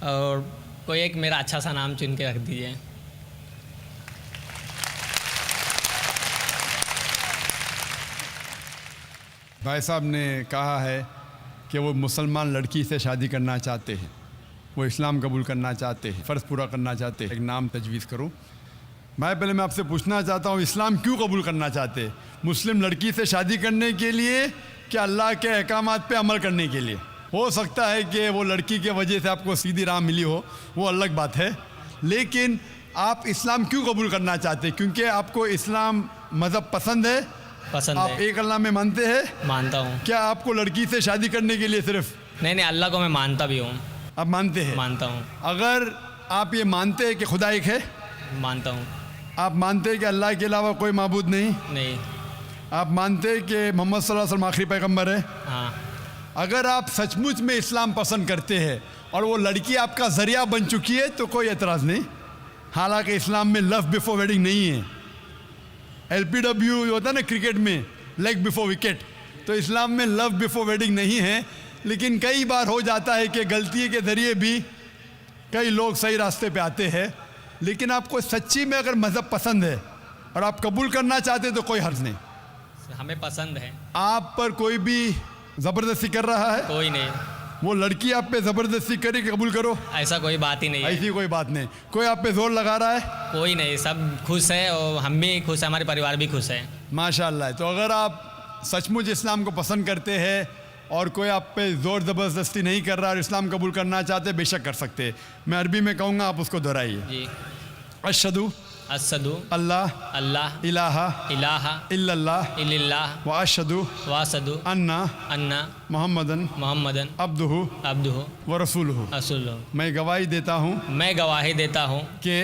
और कोई एक मेरा अच्छा सा नाम चुन के रख दीजिए। भाई साहब ने कहा है कि वो मुसलमान लड़की से शादी करना चाहते हैं, वो इस्लाम कबूल करना चाहते हैं, फ़र्ज़ पूरा करना चाहते हैं। एक नाम तजवीज़ करूं। भाई पहले मैं आपसे पूछना चाहता हूँ, इस्लाम क्यों कबूल करना चाहते हैं? मुस्लिम लड़की से शादी करने के लिए कि अल्लाह के अहकामात पे अमल करने के लिए? हो सकता है कि वो लड़की के वजह से आपको सीधी राह मिली हो, वो अलग बात है, लेकिन आप इस्लाम क्यों कबूल करना चाहते हैं? क्योंकि आपको इस्लाम मज़हब पसंद है? पसंद आप है। एक अल्लाह में मानते हैं? मानता हूँ। क्या आपको लड़की से शादी करने के लिए सिर्फ? नहीं, अल्लाह को मैं मानता भी हूँ। आप मानते हैं? मानता हूँ। अगर आप ये मानते हैं कि खुदा एक है, मानता हूँ। आप मानते हैं कि अल्लाह के अलावा कोई माबूद नहीं, नहीं। आप मानते हैं कि मोहम्मद सल्लल्लाहु अलैहि वसल्लम आखिरी पैगंबर है, हाँ। अगर आप सचमुच में इस्लाम पसंद करते हैं और वो लड़की आपका ज़रिया बन चुकी है तो कोई एतराज़ नहीं। हालांकि इस्लाम में लव बिफोर वेडिंग नहीं है। LPW होता है ना क्रिकेट में, लेग बिफोर विकेट, तो इस्लाम में लव बिफोर वेडिंग नहीं है। लेकिन कई बार हो जाता है कि गलती के ज़रिए भी कई लोग सही रास्ते पे आते हैं। लेकिन आपको सच्ची में अगर मज़हब पसंद है और आप कबूल करना चाहते तो कोई हर्ज नहीं। हमें पसंद है। आप पर कोई भी ज़बरदस्ती कर रहा है? कोई नहीं। वो लड़की आप पे ज़बरदस्ती करे कि कबूल करो? ऐसा कोई बात ही नहीं है। ऐसी कोई बात नहीं। कोई आप पे जोर लगा रहा है? कोई नहीं, सब खुश है और हम भी खुश हैं, हमारे परिवार भी खुश है। माशाअल्लाह। तो अगर आप सचमुच इस्लाम को पसंद करते हैं और कोई आप पे ज़ोर ज़बरदस्ती नहीं कर रहा और इस्लाम कबूल करना चाहते, बेशक कर सकते हैं। मैं अरबी में कहूँगा, आप उसको दोहराइए। जी। अशहदु अस्सदु अल्लाह अल्लाह इलाहा इलाहा इल्लल्लाह इल्लल्लाह व अशहदु वासदु अन्ना अन्ना मोहम्मदन मोहम्मदन अब्दुहु अब्दुहु व रसूलुहु। रसूलुहु। मैं गवाही देता हूँ मैं गवाही देता हूँ कि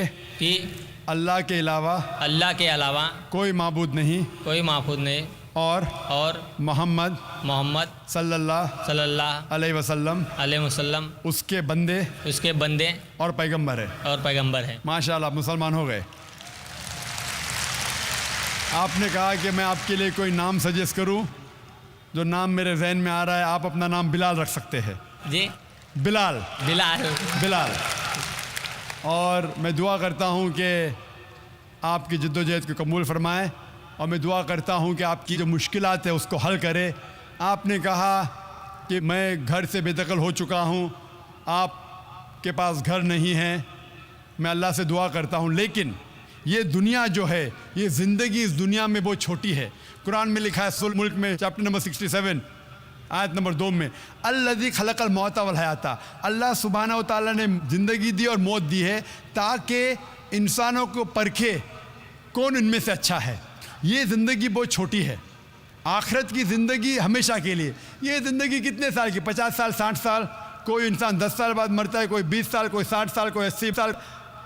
अल्लाह के अलावा कोई माबूद नहीं कोई माबूद नहीं और मोहम्मद सल्लल्लाहु अलैहि वसल्लम उसके बंदे और पैगंबर है। माशाअल्लाह, आप मुसलमान हो गए। आपने कहा कि मैं आपके लिए कोई नाम सजेस्ट करूं, जो नाम मेरे जहन में आ रहा है। आप अपना नाम बिलाल रख सकते हैं। जी। बिलाल। और मैं दुआ करता हूं कि आपकी जद्दोजहद को कबूल फरमाए, और मैं दुआ करता हूं कि आपकी जो मुश्किलात है उसको हल करे। आपने कहा कि मैं घर से बेदखल हो चुका हूं, आपके पास घर नहीं है। मैं अल्लाह से दुआ करता हूं, लेकिन ये दुनिया जो है, ये ज़िंदगी इस दुनिया में बहुत छोटी है। कुरान में लिखा है सूरह मुल्क में चैप्टर नंबर 67 आयत नंबर 2 में, अल्लज़ी खलक़ल मौत वल हयाता, अल्लाह सुब्हानहू व तआला ने ज़िंदगी दी और मौत दी है ताकि इंसानों को परखे कौन इनमें से अच्छा है। ये ज़िंदगी बहुत छोटी है। आखिरत की ज़िंदगी हमेशा के लिए। ये ज़िंदगी कितने साल की? 50 साल, 60 साल। कोई इंसान 10 साल बाद मरता है, कोई 20 साल, कोई 60 साल, कोई 80 साल।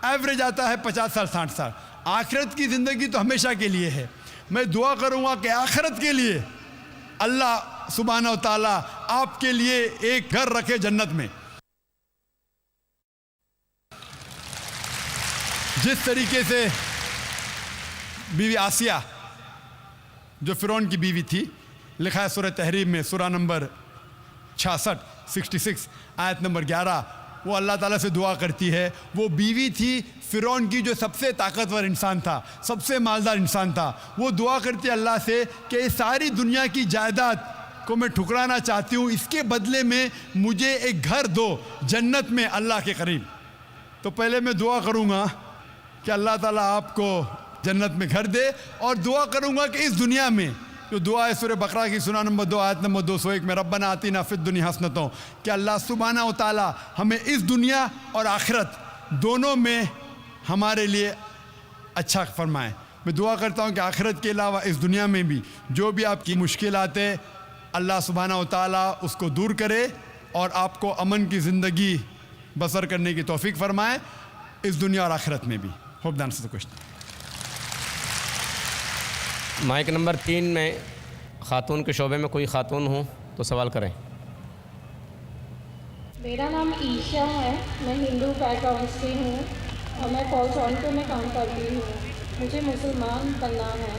एवरेज आता है 50 साल, 60 साल। आखिरत की ज़िंदगी तो हमेशा के लिए है। मैं दुआ करूँगा कि आखिरत के लिए अल्लाह सुब्हानहू व तआला आपके लिए एक घर रखे जन्नत में। जिस तरीके से बीवी आसिया जो फ़िरौन की बीवी थी, लिखा है सूरह तहरीम में सूरह नंबर 66 आयत नंबर 11, वो अल्लाह ताला से दुआ करती है। वो बीवी थी फ़िरौन की, जो सबसे ताकतवर इंसान था, सबसे मालदार इंसान था। वो दुआ करती है अल्लाह से कि इस सारी दुनिया की जायदाद को मैं ठुकराना चाहती हूँ, इसके बदले में मुझे एक घर दो जन्नत में अल्लाह के करीब। तो पहले मैं दुआ करूँगा कि अल्लाह ताला आपको जन्नत में घर दे, और दुआ करूँगा कि इस दुनिया में जो दुआ है सूरह बकरा की सूरह नंबर 2 आयत नंबर 201 में, रब्बना आतिना फिद दुनिया हसनतों, कि अल्लाह सुब्हानहू व तआला हमें इस दुनिया और आखिरत दोनों में हमारे लिए अच्छा फरमाए। मैं दुआ करता हूँ कि आखिरत के अलावा इस दुनिया में भी जो भी आपकी मुश्किलात है अल्लाह सुब्हानहू व तआला उसको दूर करे और आपको अमन की ज़िंदगी बसर करने की तौफीक फरमाए इस दुनिया और आखिरत में भी। Hope the answer the question. Mic number 3 में ख़ातून के शोबे में कोई ख़ातून हो तो सवाल करें। मेरा नाम ईशा है, मैं हिंदू बैकग्राउंड से हूँ और मैं कॉल टोरंटो में काम करती हूँ। मुझे मुसलमान बनना है।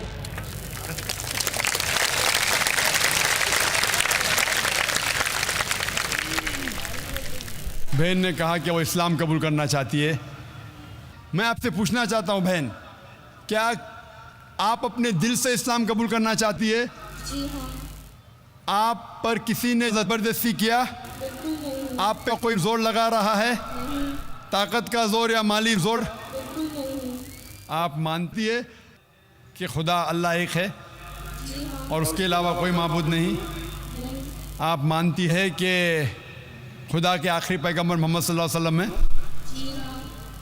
बहन ने कहा कि वो इस्लाम कबूल करना चाहती है। मैं आपसे पूछना चाहता हूँ बहन, क्या आप अपने दिल से इस्लाम कबूल करना चाहती है? जी हाँ। आप पर किसी ने ज़बरदस्ती किया? बिल्कुल नहीं। आप पे कोई जोर लगा रहा है? नहीं। ताकत का जोर या माली जोर? बिल्कुल नहीं। आप मानती है कि खुदा अल्लाह एक है जी हाँ। और उसके अलावा कोई माबूद नहीं? नहीं। आप मानती है कि खुदा के आखिरी पैगंबर मोहम्मद सल्लल्लाहु अलैहि वसल्लम है? जी हाँ।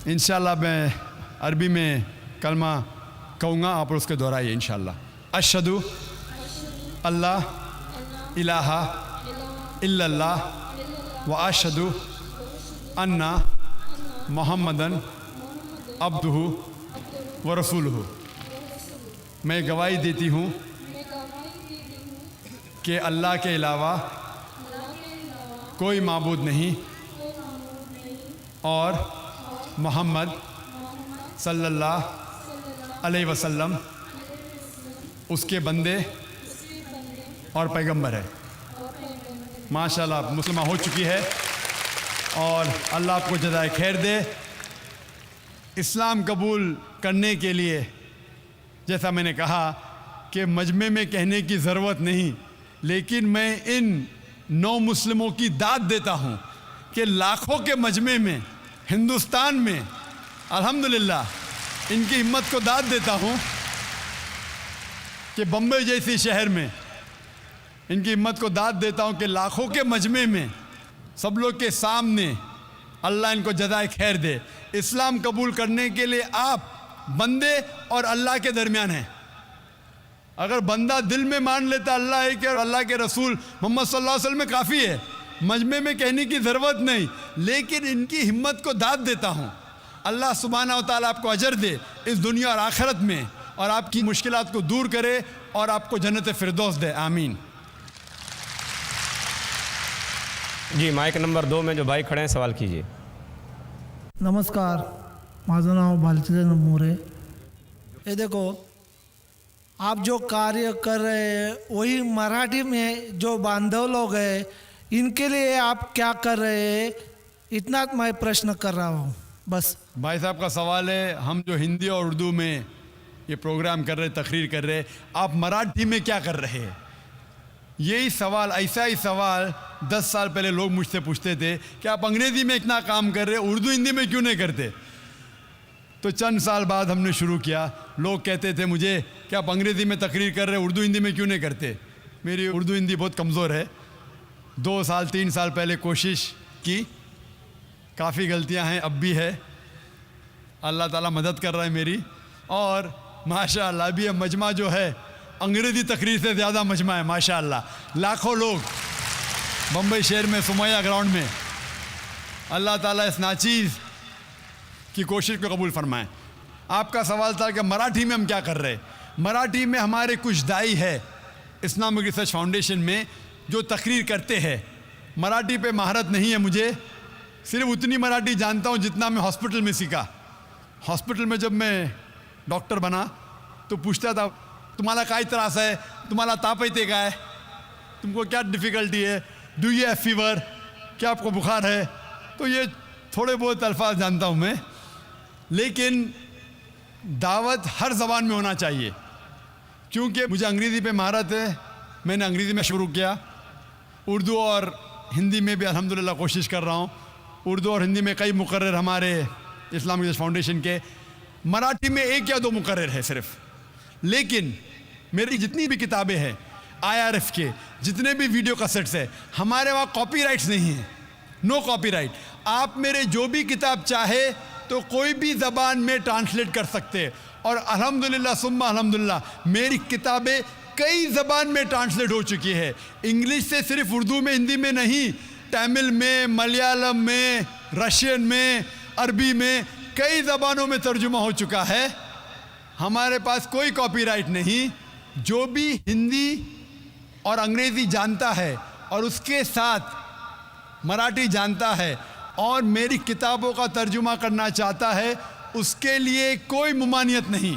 इंशाल्लाह मैं अरबी में कलमा कहूँगा, आप उसके दोहराइए इंशाल्लाह। अशहदु अल्लाह इलाहा इल्लल्लाह व अशहदु अन्ना मुहम्मदन अब्दुहु व रसूलुहु। मैं गवाही देती हूँ कि अल्लाह के अलावा कोई माबूद नहीं और मोहम्मद सल्लल्लाहु अलैहि वसल्लम उसके बंदे और पैगंबर है। माशाल्लाह मुसलमान हो चुकी है और अल्लाह आपको जज़ाए खैर दे। इस्लाम कबूल करने के लिए जैसा मैंने कहा कि मजमे में कहने की ज़रूरत नहीं, लेकिन मैं इन 9 मुस्लिमों की दाद देता हूँ कि लाखों के मजमे में हिंदुस्तान में अल्हम्दुलिल्लाह इनकी हिम्मत को दाद देता हूँ कि बम्बई जैसी शहर में इनकी हिम्मत को दाद देता हूँ कि लाखों के मजमे में सब लोग के सामने अल्लाह इनको जज़ाए खैर दे। इस्लाम कबूल करने के लिए आप बंदे और अल्लाह के दरमियान हैं। अगर बंदा दिल में मान लेता अल्लाह है कि अल्लाह के रसूल मोहम्मद सल्लल्लाहु अलैहि वसल्लम में काफ़ी है, मजमे में कहने की ज़रूरत नहीं, लेकिन इनकी हिम्मत को दाद देता हूँ। अल्लाह सुब्हानहू व तआला आपको अजर दे इस दुनिया और आखिरत में और आपकी मुश्किलात को दूर करे और आपको जन्नत फिरदौस दे। आमीन। जी माइक नंबर 2 में जो भाई खड़े हैं सवाल कीजिए। नमस्कार, माझं नाव भालचंद्र मोरे। ये देखो, आप जो कार्य कर रहे हैं वही मराठी में जो बांधव लोग हैं इनके लिए आप क्या कर रहे हैं, इतना मैं प्रश्न कर रहा हूँ बस। भाई साहब का सवाल है, हम जो हिंदी और उर्दू में ये प्रोग्राम कर रहे, तकरीर कर रहे, आप मराठी में क्या कर रहे हैं? यही सवाल, ऐसा ही सवाल 10 साल पहले लोग मुझसे पूछते थे कि आप अंग्रेज़ी में इतना काम कर रहे, उर्दू हिंदी में क्यों नहीं करते? तो चंद साल बाद हमने शुरू किया। लोग कहते थे मुझे कि आप अंग्रेज़ी में तकरीर कर रहे, उर्दू हिंदी में क्यों नहीं करते? मेरी उर्दू हिंदी बहुत कमज़ोर है। 2 साल 3 साल पहले कोशिश की, काफ़ी गलतियां हैं, अब भी है। अल्लाह ताला मदद कर रहा है मेरी, और माशाअल्लाह अभी अब मजमा जो है अंग्रेज़ी तकरीर से ज़्यादा मजमा है माशाअल्लाह। लाखों लोग बम्बई शहर में सुमैया ग्राउंड में, अल्लाह ताला इस नाचीज़ की कोशिश को कबूल फरमाएं। आपका सवाल था कि मराठी में हम क्या कर रहे हैं। मराठी में हमारे कुछ दाई है इस्लामिक रिसर्च फाउंडेशन में जो तकरीर करते हैं। मराठी पे महारत नहीं है मुझे, सिर्फ उतनी मराठी जानता हूँ जितना मैं हॉस्पिटल में सीखा। हॉस्पिटल में जब मैं डॉक्टर बना तो पूछता था, तुम्हाला काय त्रास है, तुम्हाला ताप येते काय, तुमको क्या डिफ़िकल्टी है, डू यू हैव फीवर, क्या आपको बुखार है? तो ये थोड़े बहुत अल्फाज जानता हूँ मैं, लेकिन दावत हर ज़बान में होना चाहिए। क्योंकि मुझे अंग्रेज़ी पे महारत है, मैंने अंग्रेज़ी में शुरू किया, उर्दू और हिंदी में भी अल्हम्दुलिल्लाह कोशिश कर रहा हूँ। उर्दू और हिंदी में कई मुकर्रर हमारे इस्लामिक रिसर्च फाउंडेशन के, मराठी में 1 या 2 मुकर्रर है सिर्फ। लेकिन मेरी जितनी भी किताबें हैं, IRF के जितने भी वीडियो कैसेट्स है, हमारे वहाँ कॉपीराइट्स नहीं है, नो कॉपीराइट। आप मेरे जो भी किताब चाहे तो कोई भी ज़बान में ट्रांसलेट कर सकते हैं। और अल्हम्दुलिल्लाह सुम्मा अल्हम्दुलिल्लाह मेरी किताबें कई ज़बान में ट्रांसलेट हो चुकी है। इंग्लिश से सिर्फ उर्दू में, हिंदी में नहीं, तमिल में, मलयालम में, रशियन में, अरबी में, कई ज़बानों में तर्जुमा हो चुका है। हमारे पास कोई कॉपीराइट नहीं। जो भी हिंदी और अंग्रेज़ी जानता है और उसके साथ मराठी जानता है और मेरी किताबों का तर्जुमा करना चाहता है, उसके लिए कोई मुमानियत नहीं,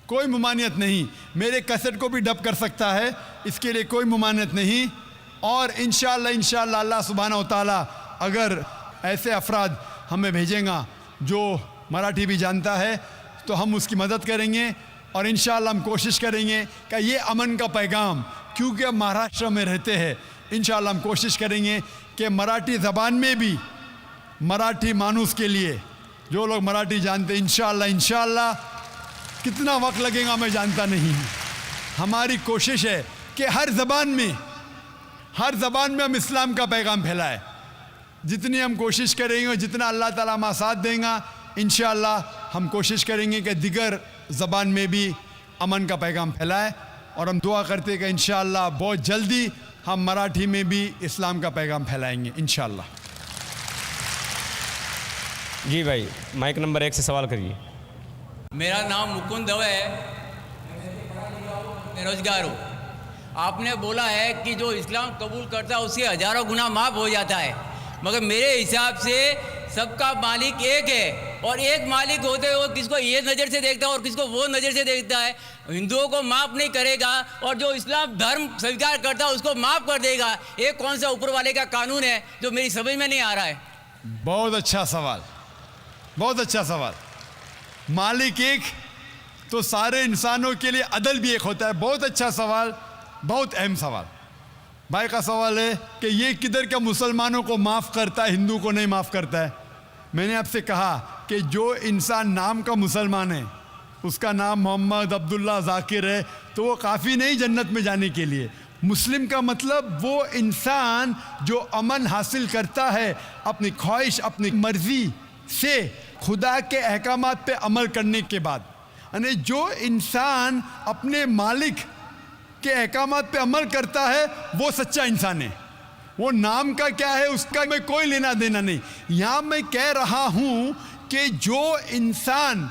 कोई मुमानियत नहीं। मेरे कैसेट को भी डब कर सकता है, इसके लिए कोई मुमानियत नहीं। और इंशाअल्लाह अल्लाह सुब्हानहू व तआला अगर ऐसे अफराद हमें भेजेगा जो मराठी भी जानता है तो हम उसकी मदद करेंगे। और इंशाअल्लाह हम कोशिश करेंगे कि ये अमन का पैगाम, क्योंकि हम महाराष्ट्र में रहते हैं, इंशाअल्लाह हम कोशिश करेंगे कि मराठी ज़बान में भी मराठी मानूस के लिए, जो लोग मराठी जानते हैं, इंशाअल्लाह कितना वक्त लगेगा मैं जानता नहीं हूँ। हमारी कोशिश है कि हर ज़बान में हम इस्लाम का पैगाम फैलाएं। जितनी हम कोशिश करेंगे, जितना अल्लाह ताला हमारा साथ देगा, इंशाअल्लाह हम कोशिश करेंगे कि दिगर ज़बान में भी अमन का पैगाम फैलाए। और हम दुआ करते हैं कि इंशाअल्लाह बहुत जल्दी हम मराठी में भी इस्लाम का पैगाम फैलाएंगे इंशाअल्लाह। जी भाई, माइक नंबर 1 से सवाल करिए। मेरा नाम मुकुंद दवे है, बेरोजगार हूँ। आपने बोला है कि जो इस्लाम कबूल करता है उसके हज़ारों गुनाह माफ़ हो जाता है, मगर मेरे हिसाब से सबका मालिक एक है। और एक मालिक होते हुए किसको ये नज़र से देखता है और किसको वो नज़र से देखता है। हिंदुओं को माफ़ नहीं करेगा और जो इस्लाम धर्म स्वीकार करता है उसको माफ़ कर देगा। ये कौन सा ऊपर वाले का कानून है जो मेरी समझ में नहीं आ रहा है। बहुत अच्छा सवाल, बहुत अच्छा सवाल। मालिक एक तो सारे इंसानों के लिए अदल भी एक होता है। बहुत अच्छा सवाल, बहुत अहम सवाल। भाई का सवाल है कि ये किधर का मुसलमानों को माफ़ करता है, हिंदू को नहीं माफ़ करता है। मैंने आपसे कहा कि जो इंसान नाम का मुसलमान है, उसका नाम मोहम्मद, अब्दुल्ला, जाकिर है, तो वो काफ़ी नहीं जन्नत में जाने के लिए। मुस्लिम का मतलब वो इंसान जो अमन हासिल करता है अपनी ख्वाहिश, अपनी मर्ज़ी से खुदा के अहकामात पे अमल करने के बाद। यानी जो इंसान अपने मालिक के अहकामात पे अमल करता है वो सच्चा इंसान है। वो नाम का क्या है उसका मैं कोई लेना देना नहीं। यहाँ मैं कह रहा हूँ कि जो इंसान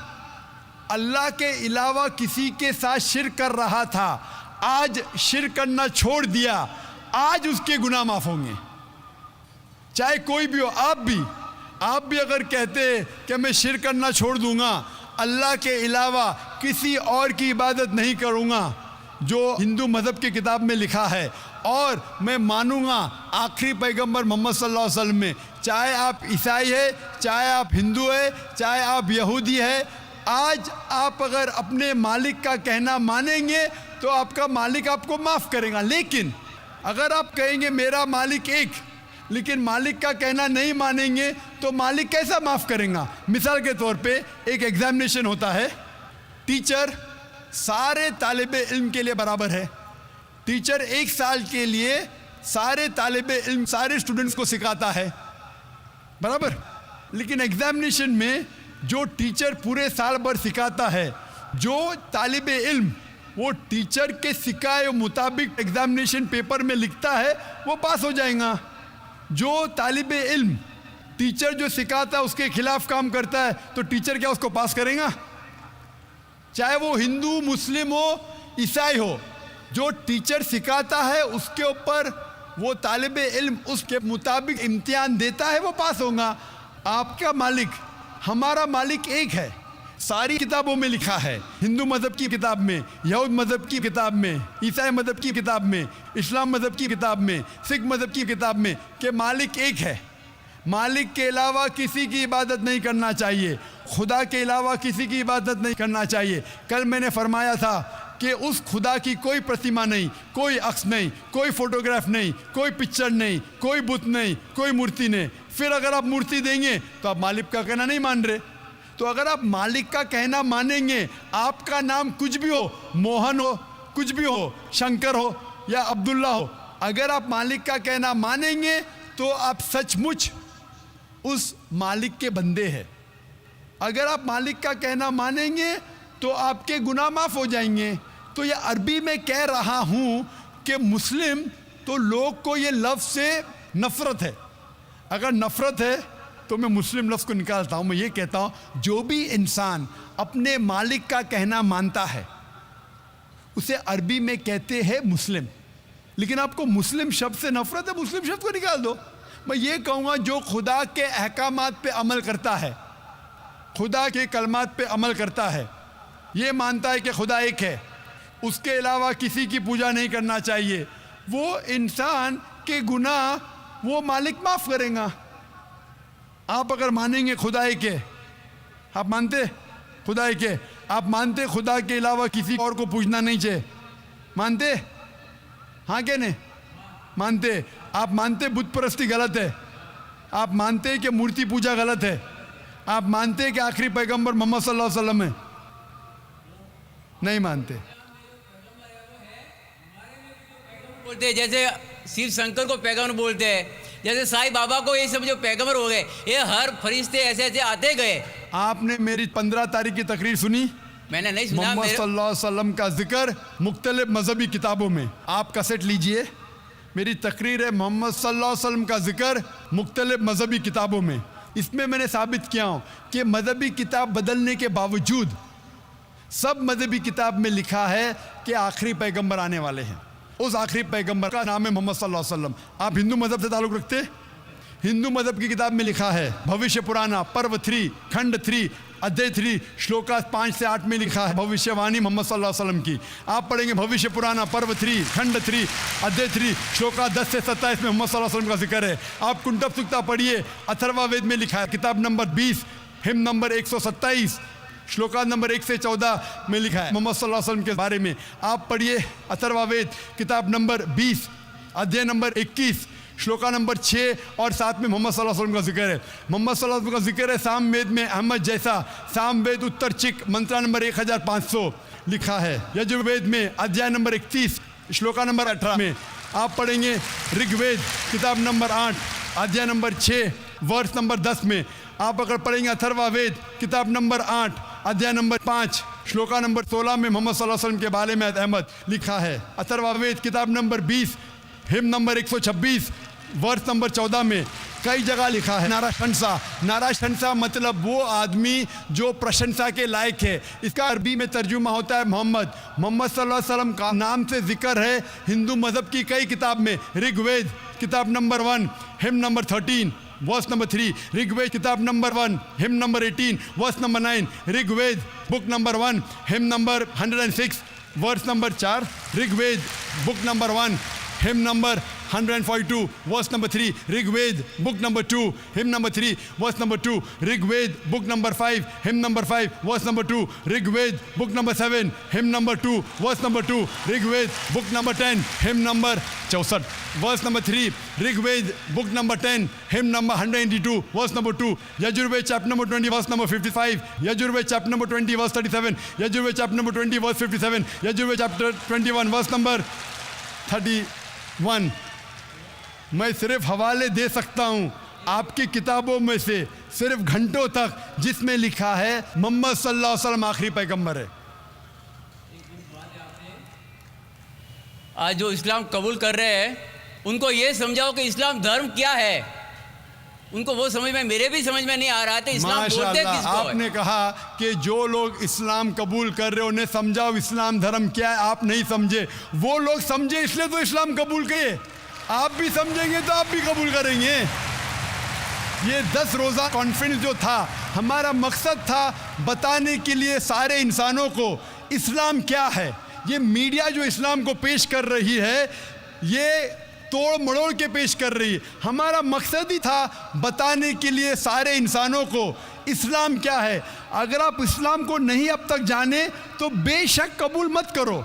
अल्लाह के अलावा किसी के साथ शिर्क कर रहा था, आज शिर्क करना छोड़ दिया, आज उसके गुनाह माफ़ होंगे। चाहे कोई भी हो, आप भी अगर कहते कि मैं शिर्क करना छोड़ दूंगा, अल्लाह के अलावा किसी और की इबादत नहीं करूँगा, जो हिंदू मज़हब की किताब में लिखा है, और मैं मानूंगा आखिरी पैगंबर मोहम्मद सल्लल्लाहु अलैहि वसल्लम में, चाहे आप ईसाई है, चाहे आप हिंदू है, चाहे आप यहूदी है, आज आप अगर अपने मालिक का कहना मानेंगे तो आपका मालिक आपको माफ़ करेगा। लेकिन अगर आप कहेंगे मेरा मालिक एक, लेकिन मालिक का कहना नहीं मानेंगे तो मालिक कैसा माफ़ करेगा। मिसाल के तौर पे एक एग्जामिनेशन होता है, टीचर सारे तालिबे इल्म के लिए बराबर है। टीचर 1 साल के लिए सारे तालिबे इल्म, सारे स्टूडेंट्स को सिखाता है, बराबर। लेकिन एग्जामिनेशन में जो टीचर पूरे साल भर सिखाता है, जो तालिबे इल्म वो टीचर के सिखाए मुताबिक एग्जामिनेशन पेपर में लिखता है, वो पास हो जाएगा। जो तालिबे इल्म टीचर जो सिखाता है उसके खिलाफ काम करता है, तो टीचर क्या उसको पास करेगा? चाहे वो हिंदू, मुस्लिम हो, ईसाई हो, जो टीचर सिखाता है उसके ऊपर वो तालिबे इल्म उसके मुताबिक इम्तिहान देता है, वो पास होगा। आपका मालिक, हमारा मालिक एक है। सारी किताबों में लिखा है, हिंदू मज़हब की किताब में, यहूद मज़हब की किताब में, ईसाई मज़हब की किताब में, इस्लाम मज़हब की किताब में, सिख मज़हब की किताब में, कि मालिक एक है। मालिक के अलावा किसी की इबादत नहीं करना चाहिए, खुदा के अलावा किसी की इबादत नहीं करना चाहिए। कल मैंने फरमाया था कि उस खुदा की कोई प्रतिमा नहीं, कोई अक्स नहीं, कोई फोटोग्राफ नहीं, कोई पिक्चर नहीं, कोई बुत नहीं, कोई मूर्ति नहीं। फिर अगर आप मूर्ति देंगे तो आप मालिक का कहना नहीं मान रहे। तो अगर आप मालिक का कहना मानेंगे, आपका नाम कुछ भी हो, मोहन हो, कुछ भी हो, शंकर हो या अब्दुल्ला हो, अगर आप मालिक का कहना मानेंगे तो आप सचमुच उस मालिक के बंदे हैं। अगर आप मालिक का कहना मानेंगे तो आपके गुनाह माफ़ हो जाएंगे। तो ये अरबी में कह रहा हूँ कि मुस्लिम, तो लोग को ये लफ्ज़ से नफ़रत है। अगर नफ़रत है तो मैं मुस्लिम लफ्ज़ को निकालता हूँ। मैं ये कहता हूँ जो भी इंसान अपने मालिक का कहना मानता है उसे अरबी में कहते हैं मुस्लिम। लेकिन आपको मुस्लिम शब्द से नफ़रत है, मुस्लिम शब्द को निकाल दो। मैं ये कहूँगा जो खुदा के अहकामात पे अमल करता है, खुदा के कलमात पे अमल करता है, ये मानता है कि खुदा एक है, उसके अलावा किसी की पूजा नहीं करना चाहिए, वो इंसान के गुनाह वो मालिक माफ़ करेगा। आप अगर मानेंगे खुदा एक है, आप मानते खुदा एक है, आप मानते खुदा के अलावा किसी और को पूजना नहीं चाहिए, मानते? हाँ क्या नहीं मानते? आप मानते बुत परस्ती गलत है, आप मानते कि मूर्ति पूजा गलत है, आप मानते कि आखिरी पैगंबर मोहम्मद सल्लल्लाहु अलैहि वसल्लम है? नहीं मानते। बोलते जैसे शिव शंकर को पैगंबर बोलते हैं, जैसे साईं बाबा को ये सब जो पैगंबर हो गए, ये हर फरिश्ते ऐसे ऐसे आते गए। आपने मेरी 15 तारीख की तकरीर सुनी? मैंने नहीं सुना। मोहम्मद सल्लल्लाहु अलैहि वसल्लम का जिक्र मुख्तलिफ मजहबी किताबों में, आप कैसेट लीजिए, मेरी तकरीर है मोहम्मद सल्लल्लाहु अलैहि वसल्लम का जिक्र मुख्तलिफ मजहबी किताबों में। इसमें मैंने साबित किया हूँ कि मजहबी किताब बदलने के बावजूद सब मजहबी किताब में लिखा है कि आखिरी पैगंबर आने वाले हैं। उस आखिरी पैगंबर का नाम है मोहम्मद सल्लल्लाहु अलैहि वसल्लम। आप हिंदू मजहब से ताल्लुक़ रखते? हिंदू मजहब की किताब में लिखा है, भविष्य पुराना पर्व 3 खंड 3 अध्याय 3 श्लोका 5 से 8 में लिखा है भविष्यवाणी मोहम्मद सल्लल्लाहु अलैहि वसल्लम की। आप पढ़ेंगे भविष्य पुराना पर्व 3 खंड 3 अध्याय 3 श्लोका 10 से 27 में मोहम्मद सल्लल्लाहु अलैहि वसल्लम का जिक्र है। आप कुंटब सुक्ता पढ़िए, अथर्ववेद में लिखा है, किताब number 20 him number 127 shloka number 1 से 14 में लिखा है मोहम्मद सल्लल्लाहु अलैहि वसल्लम के बारे में। आप पढ़िए अथर्ववेद किताब नंबर 20 अध्याय नंबर 21 श्लोका नंबर 6 और 7 में मोहम्मद सल्लल्लाहु अलैहि वसल्लम का जिक्र है। मोहम्मद सल्लल्लाहु अलैहि वसल्लम का जिक्र है सामवेद में अहमद जैसा, सामवेद उत्तर चिक मंत्रा नंबर 1500 लिखा है। यजुर्वेद में अध्याय नंबर 31 श्लोका नंबर 18 में। आप पढ़ेंगे ऋग्वेद किताब नंबर 8 अध्याय नंबर 6 वर्ष नंबर 10 में। आप अगर पढ़ेंगे अथर्ववेद किताब नंबर 8 अध्याय नंबर 5 श्लोका नंबर 16 में मोहम्मद सल्लल्लाहु अलैहि वसल्लम के बारे में अहमद लिखा है। अथर्ववेद किताब नंबर 20 हिम नंबर 126 वर्ष नंबर 14 में कई जगह लिखा है नारा शंसा। नारा शंसा मतलब वो आदमी जो प्रशंसा के लायक है। इसका अरबी में तर्जुमा होता है मोहम्मद। मोहम्मद सल्लल्लाहु अलैहि वसल्लम का नाम से जिक्र है हिंदू मज़हब की कई किताब में। ऋग्वेद किताब number 1 hymn number 13 verse number 3, Rigveda किताब number 1 hymn number 18 verse number 9, Rigveda book number 1 hymn number 106 verse number 4, Rigveda book number 1 hymn number 142 verse number 3, Rigveda book number 2 hymn number 3 verse number 2, Rigveda book number 5 hymn number 5 verse number 2, Rigveda book number 7 hymn number 2 verse number 2, Rigveda book number 10 hymn number 64 verse number 3, Rigveda book number 10 hymn number 182 verse number 2, Yajurveda chapter number 20 verse number 55, Yajurveda chapter number 20 verse 37, Yajurveda chapter number 20 verse 57, Yajurveda chapter 21 verse number 31। मैं सिर्फ हवाले दे सकता हूँ आपकी किताबों में से सिर्फ घंटों तक जिसमें लिखा है मोहम्मद सल्लल्लाहु अलैहि वसल्लम आखिरी पैगंबर है। आज जो इस्लाम कबूल कर रहे हैं उनको ये समझाओ कि इस्लाम धर्म क्या है। उनको वो समझ में, मेरे भी समझ में नहीं आ रहा था इस्लाम बोलते किसको है। आपने कहा कि जो लोग इस्लाम कबूल कर रहे हैं उन्हें समझाओ इस्लाम धर्म क्या है। आप नहीं समझे, वो लोग समझे इसलिए तो इस्लाम कबूल किए। आप भी समझेंगे तो आप भी कबूल करेंगे। ये 10 रोज़ा कॉन्फ्रेंस जो था, हमारा मकसद था बताने के लिए सारे इंसानों को इस्लाम क्या है। ये मीडिया जो इस्लाम को पेश कर रही है ये तोड़ मड़ोड़ के पेश कर रही है। हमारा मकसद ही था बताने के लिए सारे इंसानों को इस्लाम क्या है। अगर आप इस्लाम को नहीं अब तक जाने तो बेशक कबूल मत करो।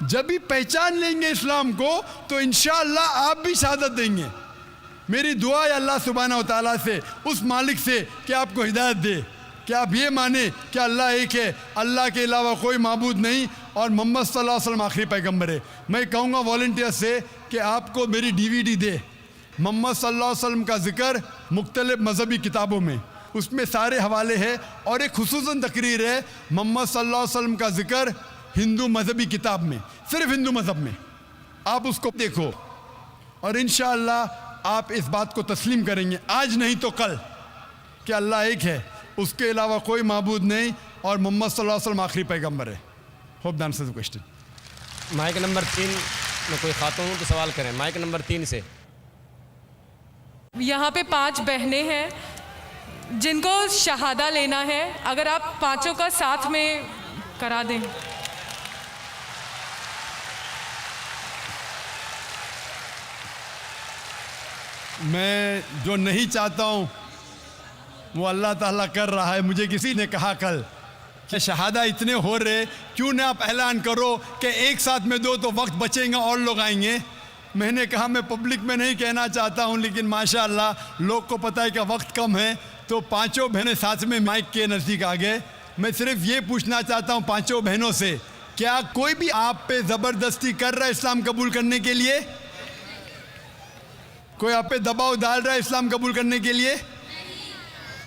जब भी पहचान लेंगे इस्लाम को तो इंशाअल्लाह आप भी शहादत देंगे। मेरी दुआ है अल्लाह सुब्हानहू व तआला से, उस मालिक से कि आपको हिदायत दे कि आप ये माने कि अल्लाह एक है, अल्लाह के अलावा कोई माबूद नहीं और मोहम्मद सल्लल्लाहु अलैहि वसल्लम आखिरी पैगंबर है। मैं कहूँगा वॉलंटियर से कि आपको मेरी DVD दे, मोहम्मद सल्लल्लाहु अलैहि वसल्लम का जिक्र मुख्तलिफ मजहबी किताबों में। उसमें सारे हवाले हैं और एक खुसूसन तकरीर है मोहम्मद सल्लल्लाहु अलैहि वसल्लम का जिक्र हिंदू मजहबी किताब में, सिर्फ हिंदू मज़हब में। आप उसको देखो और इंशाअल्लाह आप इस बात को तस्लीम करेंगे आज नहीं तो कल कि अल्लाह एक है, उसके अलावा कोई माबूद नहीं और मोहम्मद सल्लल्लाहु अलैहि वसल्लम आखिरी पैगम्बर है। Hope the answer the question. Mic number 3 में कोई खातून हो तो सवाल करें। माइक नंबर 3 से। यहाँ पे 5 बहनें हैं जिनको शहादा लेना है, अगर आप पांचों का साथ में करा दें। मैं जो नहीं चाहता हूँ वो अल्लाह ताला कर रहा है। मुझे किसी ने कहा कल कि शहादा इतने हो रहे, क्यों ना आप ऐलान करो कि एक साथ में दो तो वक्त बचेगा और लोग आएंगे। मैंने कहा मैं पब्लिक में नहीं कहना चाहता हूँ, लेकिन माशाअल्लाह लोग को पता है कि वक्त कम है, तो पांचों बहनें साथ में माइक के नज़दीक आ गए। मैं सिर्फ ये पूछना चाहता हूँ पांचों बहनों से, क्या कोई भी आप पे ज़बरदस्ती कर रहा है इस्लाम कबूल करने के लिए? कोई आप पे दबाव डाल रहा है इस्लाम कबूल करने के लिए?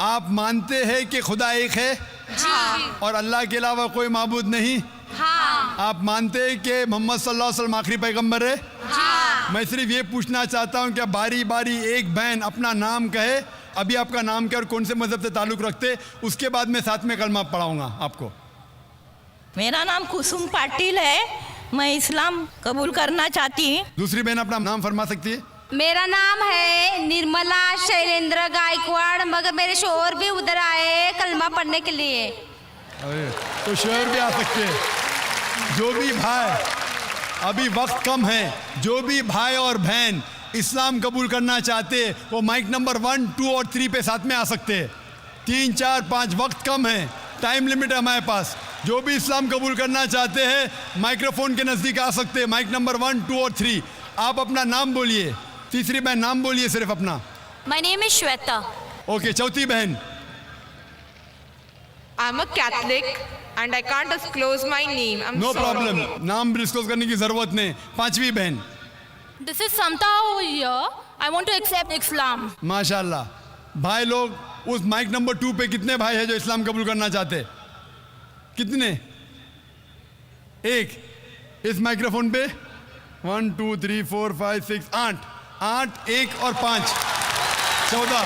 आप मानते हैं कि खुदा एक है? हाँ। और अल्लाह के अलावा कोई माबूद नहीं? हाँ। आप मानते हैं कि मोहम्मद सल्लल्लाहु अलैहि वसल्लम आखिरी पैगंबर है? हाँ। मैं सिर्फ ये पूछना चाहता हूँ कि बारी बारी एक बहन अपना नाम कहे, अभी आपका नाम क्या और कौन से मज़हब से ताल्लुक़ रखते, उसके बाद मैं साथ में कलमा पढ़ाऊँगा आपको। मेरा नाम कुसुम पाटिल है, मैं इस्लाम कबूल करना चाहती हूँ। दूसरी बहन अपना नाम फरमा सकती है? मेरा नाम है निर्मला शैलेंद्र गायकवाड़, मगर मेरे शोहर भी उधर आए कलमा पढ़ने के लिए। अरे तो शोहर भी आ सकते हैं। जो भी भाई, अभी वक्त कम है, जो भी भाई और बहन इस्लाम कबूल करना चाहते वो माइक नंबर 1, 2 और 3 पे साथ में आ सकते हैं। 3, 4, 5 वक्त कम है, टाइम लिमिट है हमारे पास। जो भी इस्लाम कबूल करना चाहते हैं माइक्रोफोन के नज़दीक आ सकते हैं, माइक नंबर 1, 2 और 3। आप अपना नाम बोलिए। तीसरी बहन नाम बोलिए सिर्फ अपना। My name is Shweta. Okay, चौथी बहन। I'm a Catholic and I can't disclose my name. I'm no sorry. Problem, नाम डिस्क्लोज करने की जरूरत नहीं। पांचवी बहन। This is Samta over here. I want to accept Islam. माशाल्लाह। भाई लोग उस माइक नंबर 2 पे कितने भाई हैं जो इस्लाम कबूल करना चाहते? कितने? एक। इस माइक्रोफोन पे 1, 2, 3, 4, 5, 6, 8, 1 और 5, 14।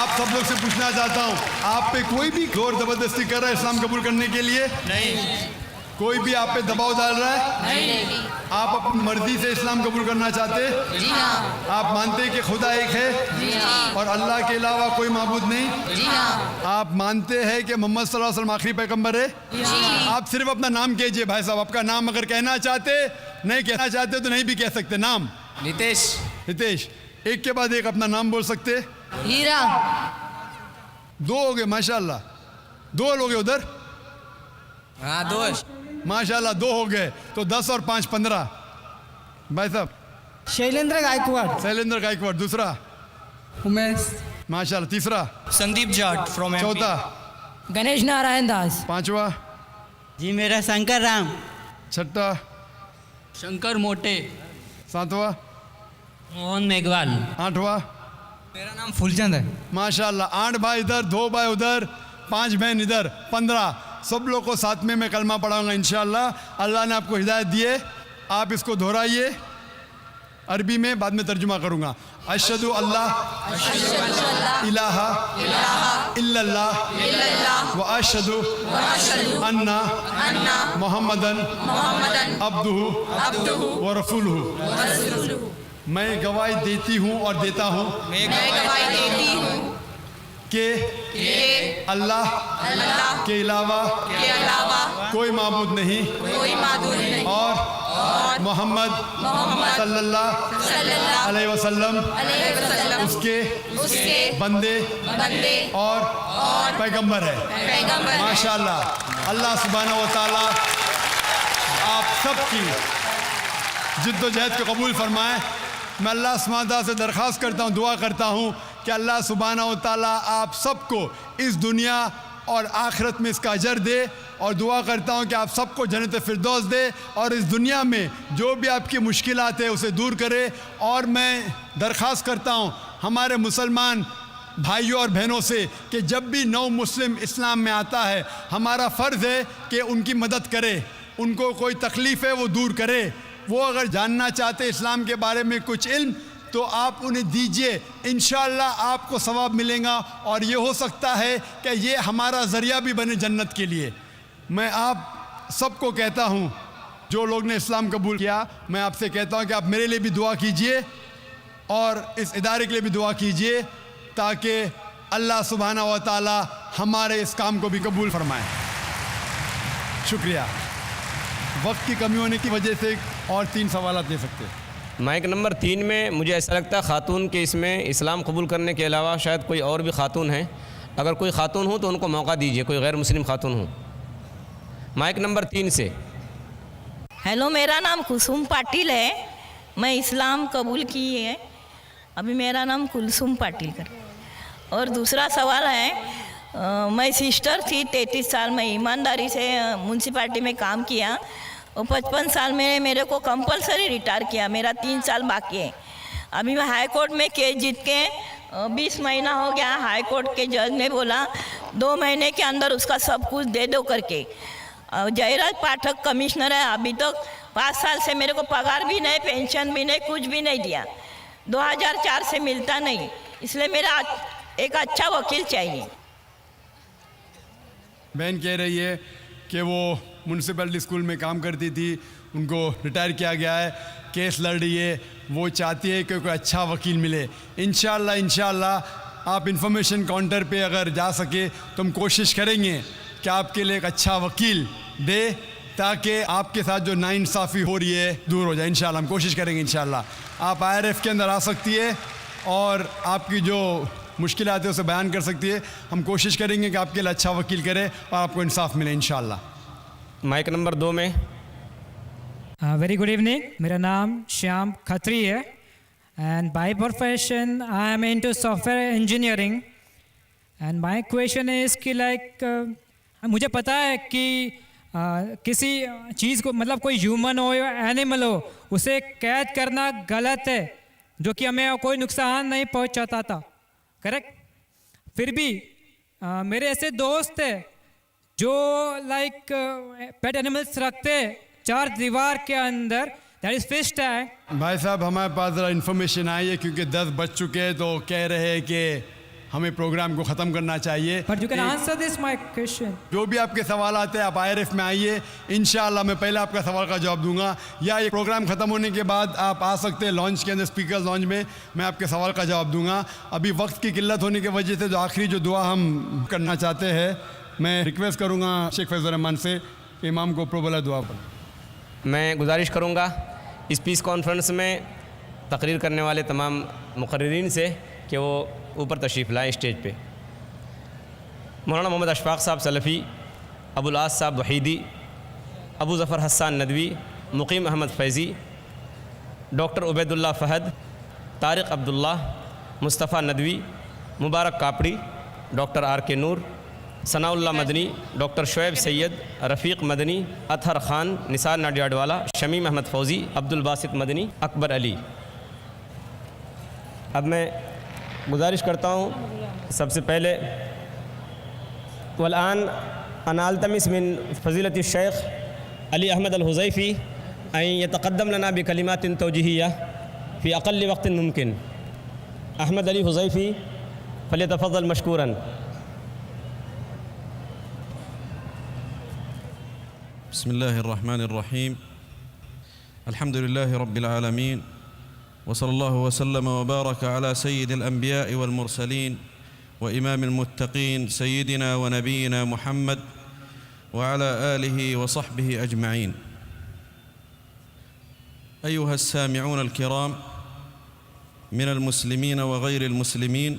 आप सब लोग से पूछना चाहता हूँ, आप पे कोई भी जोर जबरदस्ती कर रहा है इस्लाम कबूल करने के लिए? नहीं। कोई भी आप पे दबाव डाल रहा है? नहीं। आप अपनी मर्जी से इस्लाम कबूल करना चाहते? जी हाँ। आप मानते हैं कि खुदा एक है? जी हाँ। और अल्लाह के अलावा कोई माबूद नहीं? जी हाँ। आप मानते हैं कि मोहम्मद सल्लल्लाहु अलैहि वसल्लम आखिरी पैगंबर है? जी। आप सिर्फ अपना नाम कीजिए भाई साहब। आपका नाम अगर कहना चाहते, नहीं कहना चाहते तो नहीं भी कह सकते। नाम? नितेश। हितेश। एक के बाद एक अपना नाम बोल सकते? हीरा। 2 हो गए माशाल्लाह। 2 लोग उधर? हाँ, 2 माशाल्लाह 2 हो गए, तो 10 और 5, 15। भाई साहब? शैलेंद्र गायकवाड़। शैलेंद्र गायकवाड़। दूसरा? उमेश। माशाल्लाह। तीसरा? संदीप जाट फ्रॉम चौथा? गणेश नारायण दास। पांचवा? जी मेरा शंकर राम। छठा? शंकर मोटे। सातवां? मोहन मेघवाल। आठवां? मेरा नाम फूलचंद है। माशाल्लाह। 8 भाई इधर, 2 भाई उधर, 5 बहन इधर, 15। सब लोग को साथ में मैं कलमा पढ़ाऊंगा इंशाअल्लाह। अल्लाह ने आपको हिदायत दी है, आप इसको दोहराइए अरबी में, बाद में तर्जुमा करूंगा। अशहदु अल्लाह इलाहा इल्लल्लाह व अशहदु अन्ना मुहम्मदन अब्दुहु व रसूलुहु। मैं गवाही देती हूँ और देता हूँ कि अल्लाह के अलावा कोई माबूद नहीं और मोहम्मद सल्लल्लाहु अलैहि वसल्लम उसके बंदे और पैगंबर है। माशाल्लाह। अल्लाह सुब्हानहू व तआला आप सबकी जिद्दोजहद को कबूल फरमाए। मैं अल्लाह सुब्हानहू व तआला से दरख्वास्त करता हूँ, दुआ करता हूँ कि अल्लाह सुब्हानहू व तआला आप सबको इस दुनिया और आखिरत में इसका अजर दे, और दुआ करता हूँ कि आप सबको जन्नत फिरदौस दे, और इस दुनिया में जो भी आपकी मुश्किलात है उसे दूर करे। और मैं दरख्वास्त करता हूँ हमारे मुसलमान भाइयों और बहनों से कि जब भी नौ मुस्लिम इस्लाम में आता है हमारा फ़र्ज़ है कि उनकी मदद करे, उनको कोई तकलीफ़ है वो दूर करे। वो अगर जानना चाहते इस्लाम के बारे में कुछ इल्म तो आप उन्हें दीजिए, इंशाअल्लाह आपको सवाब मिलेगा और ये हो सकता है कि ये हमारा ज़रिया भी बने जन्नत के लिए। मैं आप सबको कहता हूँ जो लोग ने इस्लाम कबूल किया, मैं आपसे कहता हूँ कि आप मेरे लिए भी दुआ कीजिए और इस इदारे के लिए भी दुआ कीजिए ताकि अल्लाह सुब्हाना व तआला हमारे इस काम को भी कबूल फरमाए। शुक्रिया। वक्त की कमी होने की वजह से और 3 सवाल दे सकते हैं। माइक नंबर 3 में मुझे ऐसा लगता है ख़ातून के इसमें इस्लाम कबूल करने के अलावा शायद कोई और भी ख़ातून हैं। अगर कोई ख़ातून हो तो उनको मौका दीजिए, कोई गैर मुस्लिम ख़ातून हो। माइक नंबर 3 से। हेलो, मेरा नाम कुसुम पाटिल है, मैं इस्लाम कबूल की है। अभी मेरा नाम कुलसुम पाटिल कर। और दूसरा सवाल है, मैं सिस्टर थी, 33 साल में ईमानदारी से म्यूनसिपाल्टी में काम किया और 55 साल में मेरे को कंपलसरी रिटायर किया। मेरा 3 साल बाकी है। अभी मैं हाई कोर्ट में केस जीत के 20 महीना हो गया। हाई कोर्ट के जज ने बोला 2 महीने के अंदर उसका सब कुछ दे दो करके। जयराज पाठक कमिश्नर है, अभी तक 5 साल से मेरे को पगार भी नहीं, पेंशन भी नहीं, कुछ भी नहीं दिया। 2004 से मिलता नहीं, इसलिए मेरा एक अच्छा वकील चाहिए। बहन कह रही है कि वो म्यूनसिपैलिटी स्कूल में काम करती थी, उनको रिटायर किया गया है, केस लड़ रही है, वो चाहती है कि कोई अच्छा वकील मिले। इंशाअल्लाह आप इंफॉर्मेशन काउंटर पे अगर जा सके तो हम कोशिश करेंगे कि आपके लिए एक अच्छा वकील दे ताकि आपके साथ जो नाइंसाफ़ी हो रही है दूर हो जाए। इंशाअल्लाह हम कोशिश करेंगे। इंशाअल्लाह आप IRF के अंदर आ सकती है और आपकी जो मुश्किलात है उसे बयान कर सकती है। हम कोशिश करेंगे कि आपके लिए अच्छा वकील करे और आपको इंसाफ मिले इंशाअल्लाह। माइक नंबर 2 में। वेरी गुड इवनिंग, मेरा नाम श्याम खत्री है and by profession I am into software engineering and my question is कि लाइक मुझे पता है कि किसी चीज़ को, मतलब कोई ह्यूमन हो या एनिमल हो, उसे कैद करना गलत है, जो कि हमें कोई नुकसान नहीं पहुंचाता था, करेक्ट। फिर भी मेरे ऐसे दोस्त हैं जो लाइक पेट एनिमल्स रखते हैं 4 दीवार के अंदर, दैट इज फिश टैंक। भाई साहब हमारे पास ज़रा इन्फॉर्मेशन आई है क्योंकि 10 बज चुके हैं तो कह रहे हैं कि हमें प्रोग्राम को ख़त्म करना चाहिए। But you can answer this my question. जो भी आपके सवाल आते हैं आप IRF में आइए, इंशाअल्लाह मैं पहले आपका सवाल का जवाब दूंगा, या ये प्रोग्राम ख़त्म होने के बाद आप आ सकते हैं लॉन्च के अंदर, स्पीकर लॉन्च में, मैं आपके सवाल का जवाब दूंगा। अभी वक्त की किल्लत होने की वजह से जो आखिरी जो दुआ हम करना चाहते हैं, मैं रिक्वेस्ट करूँगा शेख फैज़ुर रहमान से कि इमाम को प्रोबला दुआ पर। मैं गुजारिश करूँगा इस पीस कॉन्फ्रेंस में तकरीर करने वाले तमाम मुकर्रिरीन से कि वो ऊपर तशरीफ़ लाएँ स्टेज पे। मौलाना मोहम्मद अशफाक साहब सलफ़ी, अबुल आस साहब वहीदी, अबू ज़फ़र हसन नदवी, मुकीम अहमद फैज़ी, डॉक्टर उबैदुल्लाह फ़हद, तारिक अब्दुल्ला, मुस्तफ़ा नदवी, मुबारक कापड़ी, डॉक्टर RK नूर, सनाउल्लाह मदनी, डॉक्टर शुएब सैयद, रफ़ीक मदनी, अतहर ख़ान, निसार नाडियाडवाला, शमीम अहमद फ़ौज़ी, अब्दुल बासित मदनी, अकबर अली। अब मैं गुजारिश करता हूँ सबसे पहले वलान अनालतमिस मिन फ़ज़ीलत शेख अली अहमद अल हुज़ैफ़ी अन यतक़द्दम लना बिकलिमातिन तौजीहिया फ़ी अक़ल्ल वक़्तिन मुमकिन। अहमद अली हुज़ैफ़ी फ़लियतफ़ज़्ज़ल मशकूरन। बिस्मिल्लाहिर्रहमानिर्रहीम। अल्हम्दुलिल्लाहि रब्बिल आलमीन वसल्लल्लाहु वसल्लम वबारक अला सय्यिदिल अंबिया'i वल मुरसलीन व इमामिल मुत्तक़ीन सय्यिदिना व नबीना मुहम्मद व अला आलिहि व सहबिहि अजमईन। अय्युहा अस्सामिऊन अलकिराम मिनल मुस्लिमीन व गैरिल मुस्लिमीन,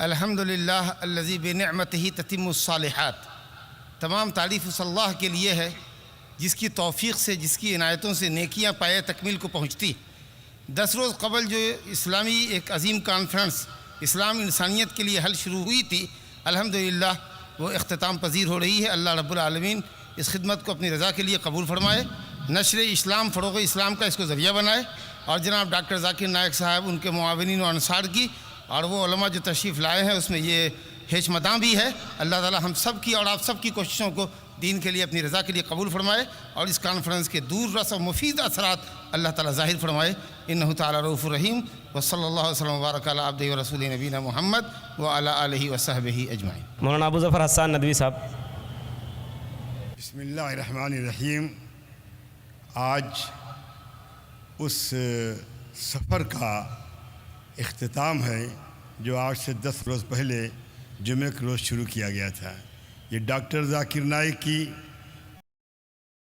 अल्हम्दुलिल्लाह अल्लज़ी बिनिअमतिही ततिम्मुस्सालिहात। तमाम तारीफ़ उस अल्लाह के लिए है जिसकी तौफ़ीक़ से, जिसकी इनायतों से नेकियां पाए तकमील को पहुँचती। 10 रोज़ कबल जो इस्लामी एक अजीम कॉन्फ्रेंस इस्लाम इंसानियत के लिए हल शुरू हुई थी, अल्हम्दुलिल्लाह वो इख्तिताम पजीर हो रही है। अल्लाह रब्बुल आलमीन इस खिदमत को अपनी रज़ा के लिए कबूल फरमाए, नशर इस्लाम, फ़रोग़ इस्लाम का इसको ज़रिया बनाए। और जनाब डॉक्टर ज़ाकिर नायक साहब, उनके मुआविनीन और अंसार की, और वो उलमा जो तशरीफ़ लाए हैं उसमें ये हेचमदां भी है। अल्लाह ताला हम सब की और आप सब की कोशिशों को दीन के लिए अपनी रज़ा के लिए कबूल फरमाए और इस कॉन्फ्रेंस के दूर रस और मुफीद असरात अल्लाह ताला ज़ाहिर फरमाए। इन्नहु ताला रऊफ़ुर रहीम व सल्लल्लाहु अलैहि वसल्लम व बारका अला अब्दिही व रसूलिही नबीना मुहम्मद व अला आलिहि व सहबिही अजमाइन। मौलाना अबू ज़फ़र हसन नदवी साहब। बिस्मिल्लाहिर्रहमानिर्रहीम। आज उस सफ़र का इख्तिताम है जो आज से 10 रोज़ पहले जुमे के रोज़ शुरू किया गया था। ये डॉक्टर ज़ाकिर नाइक की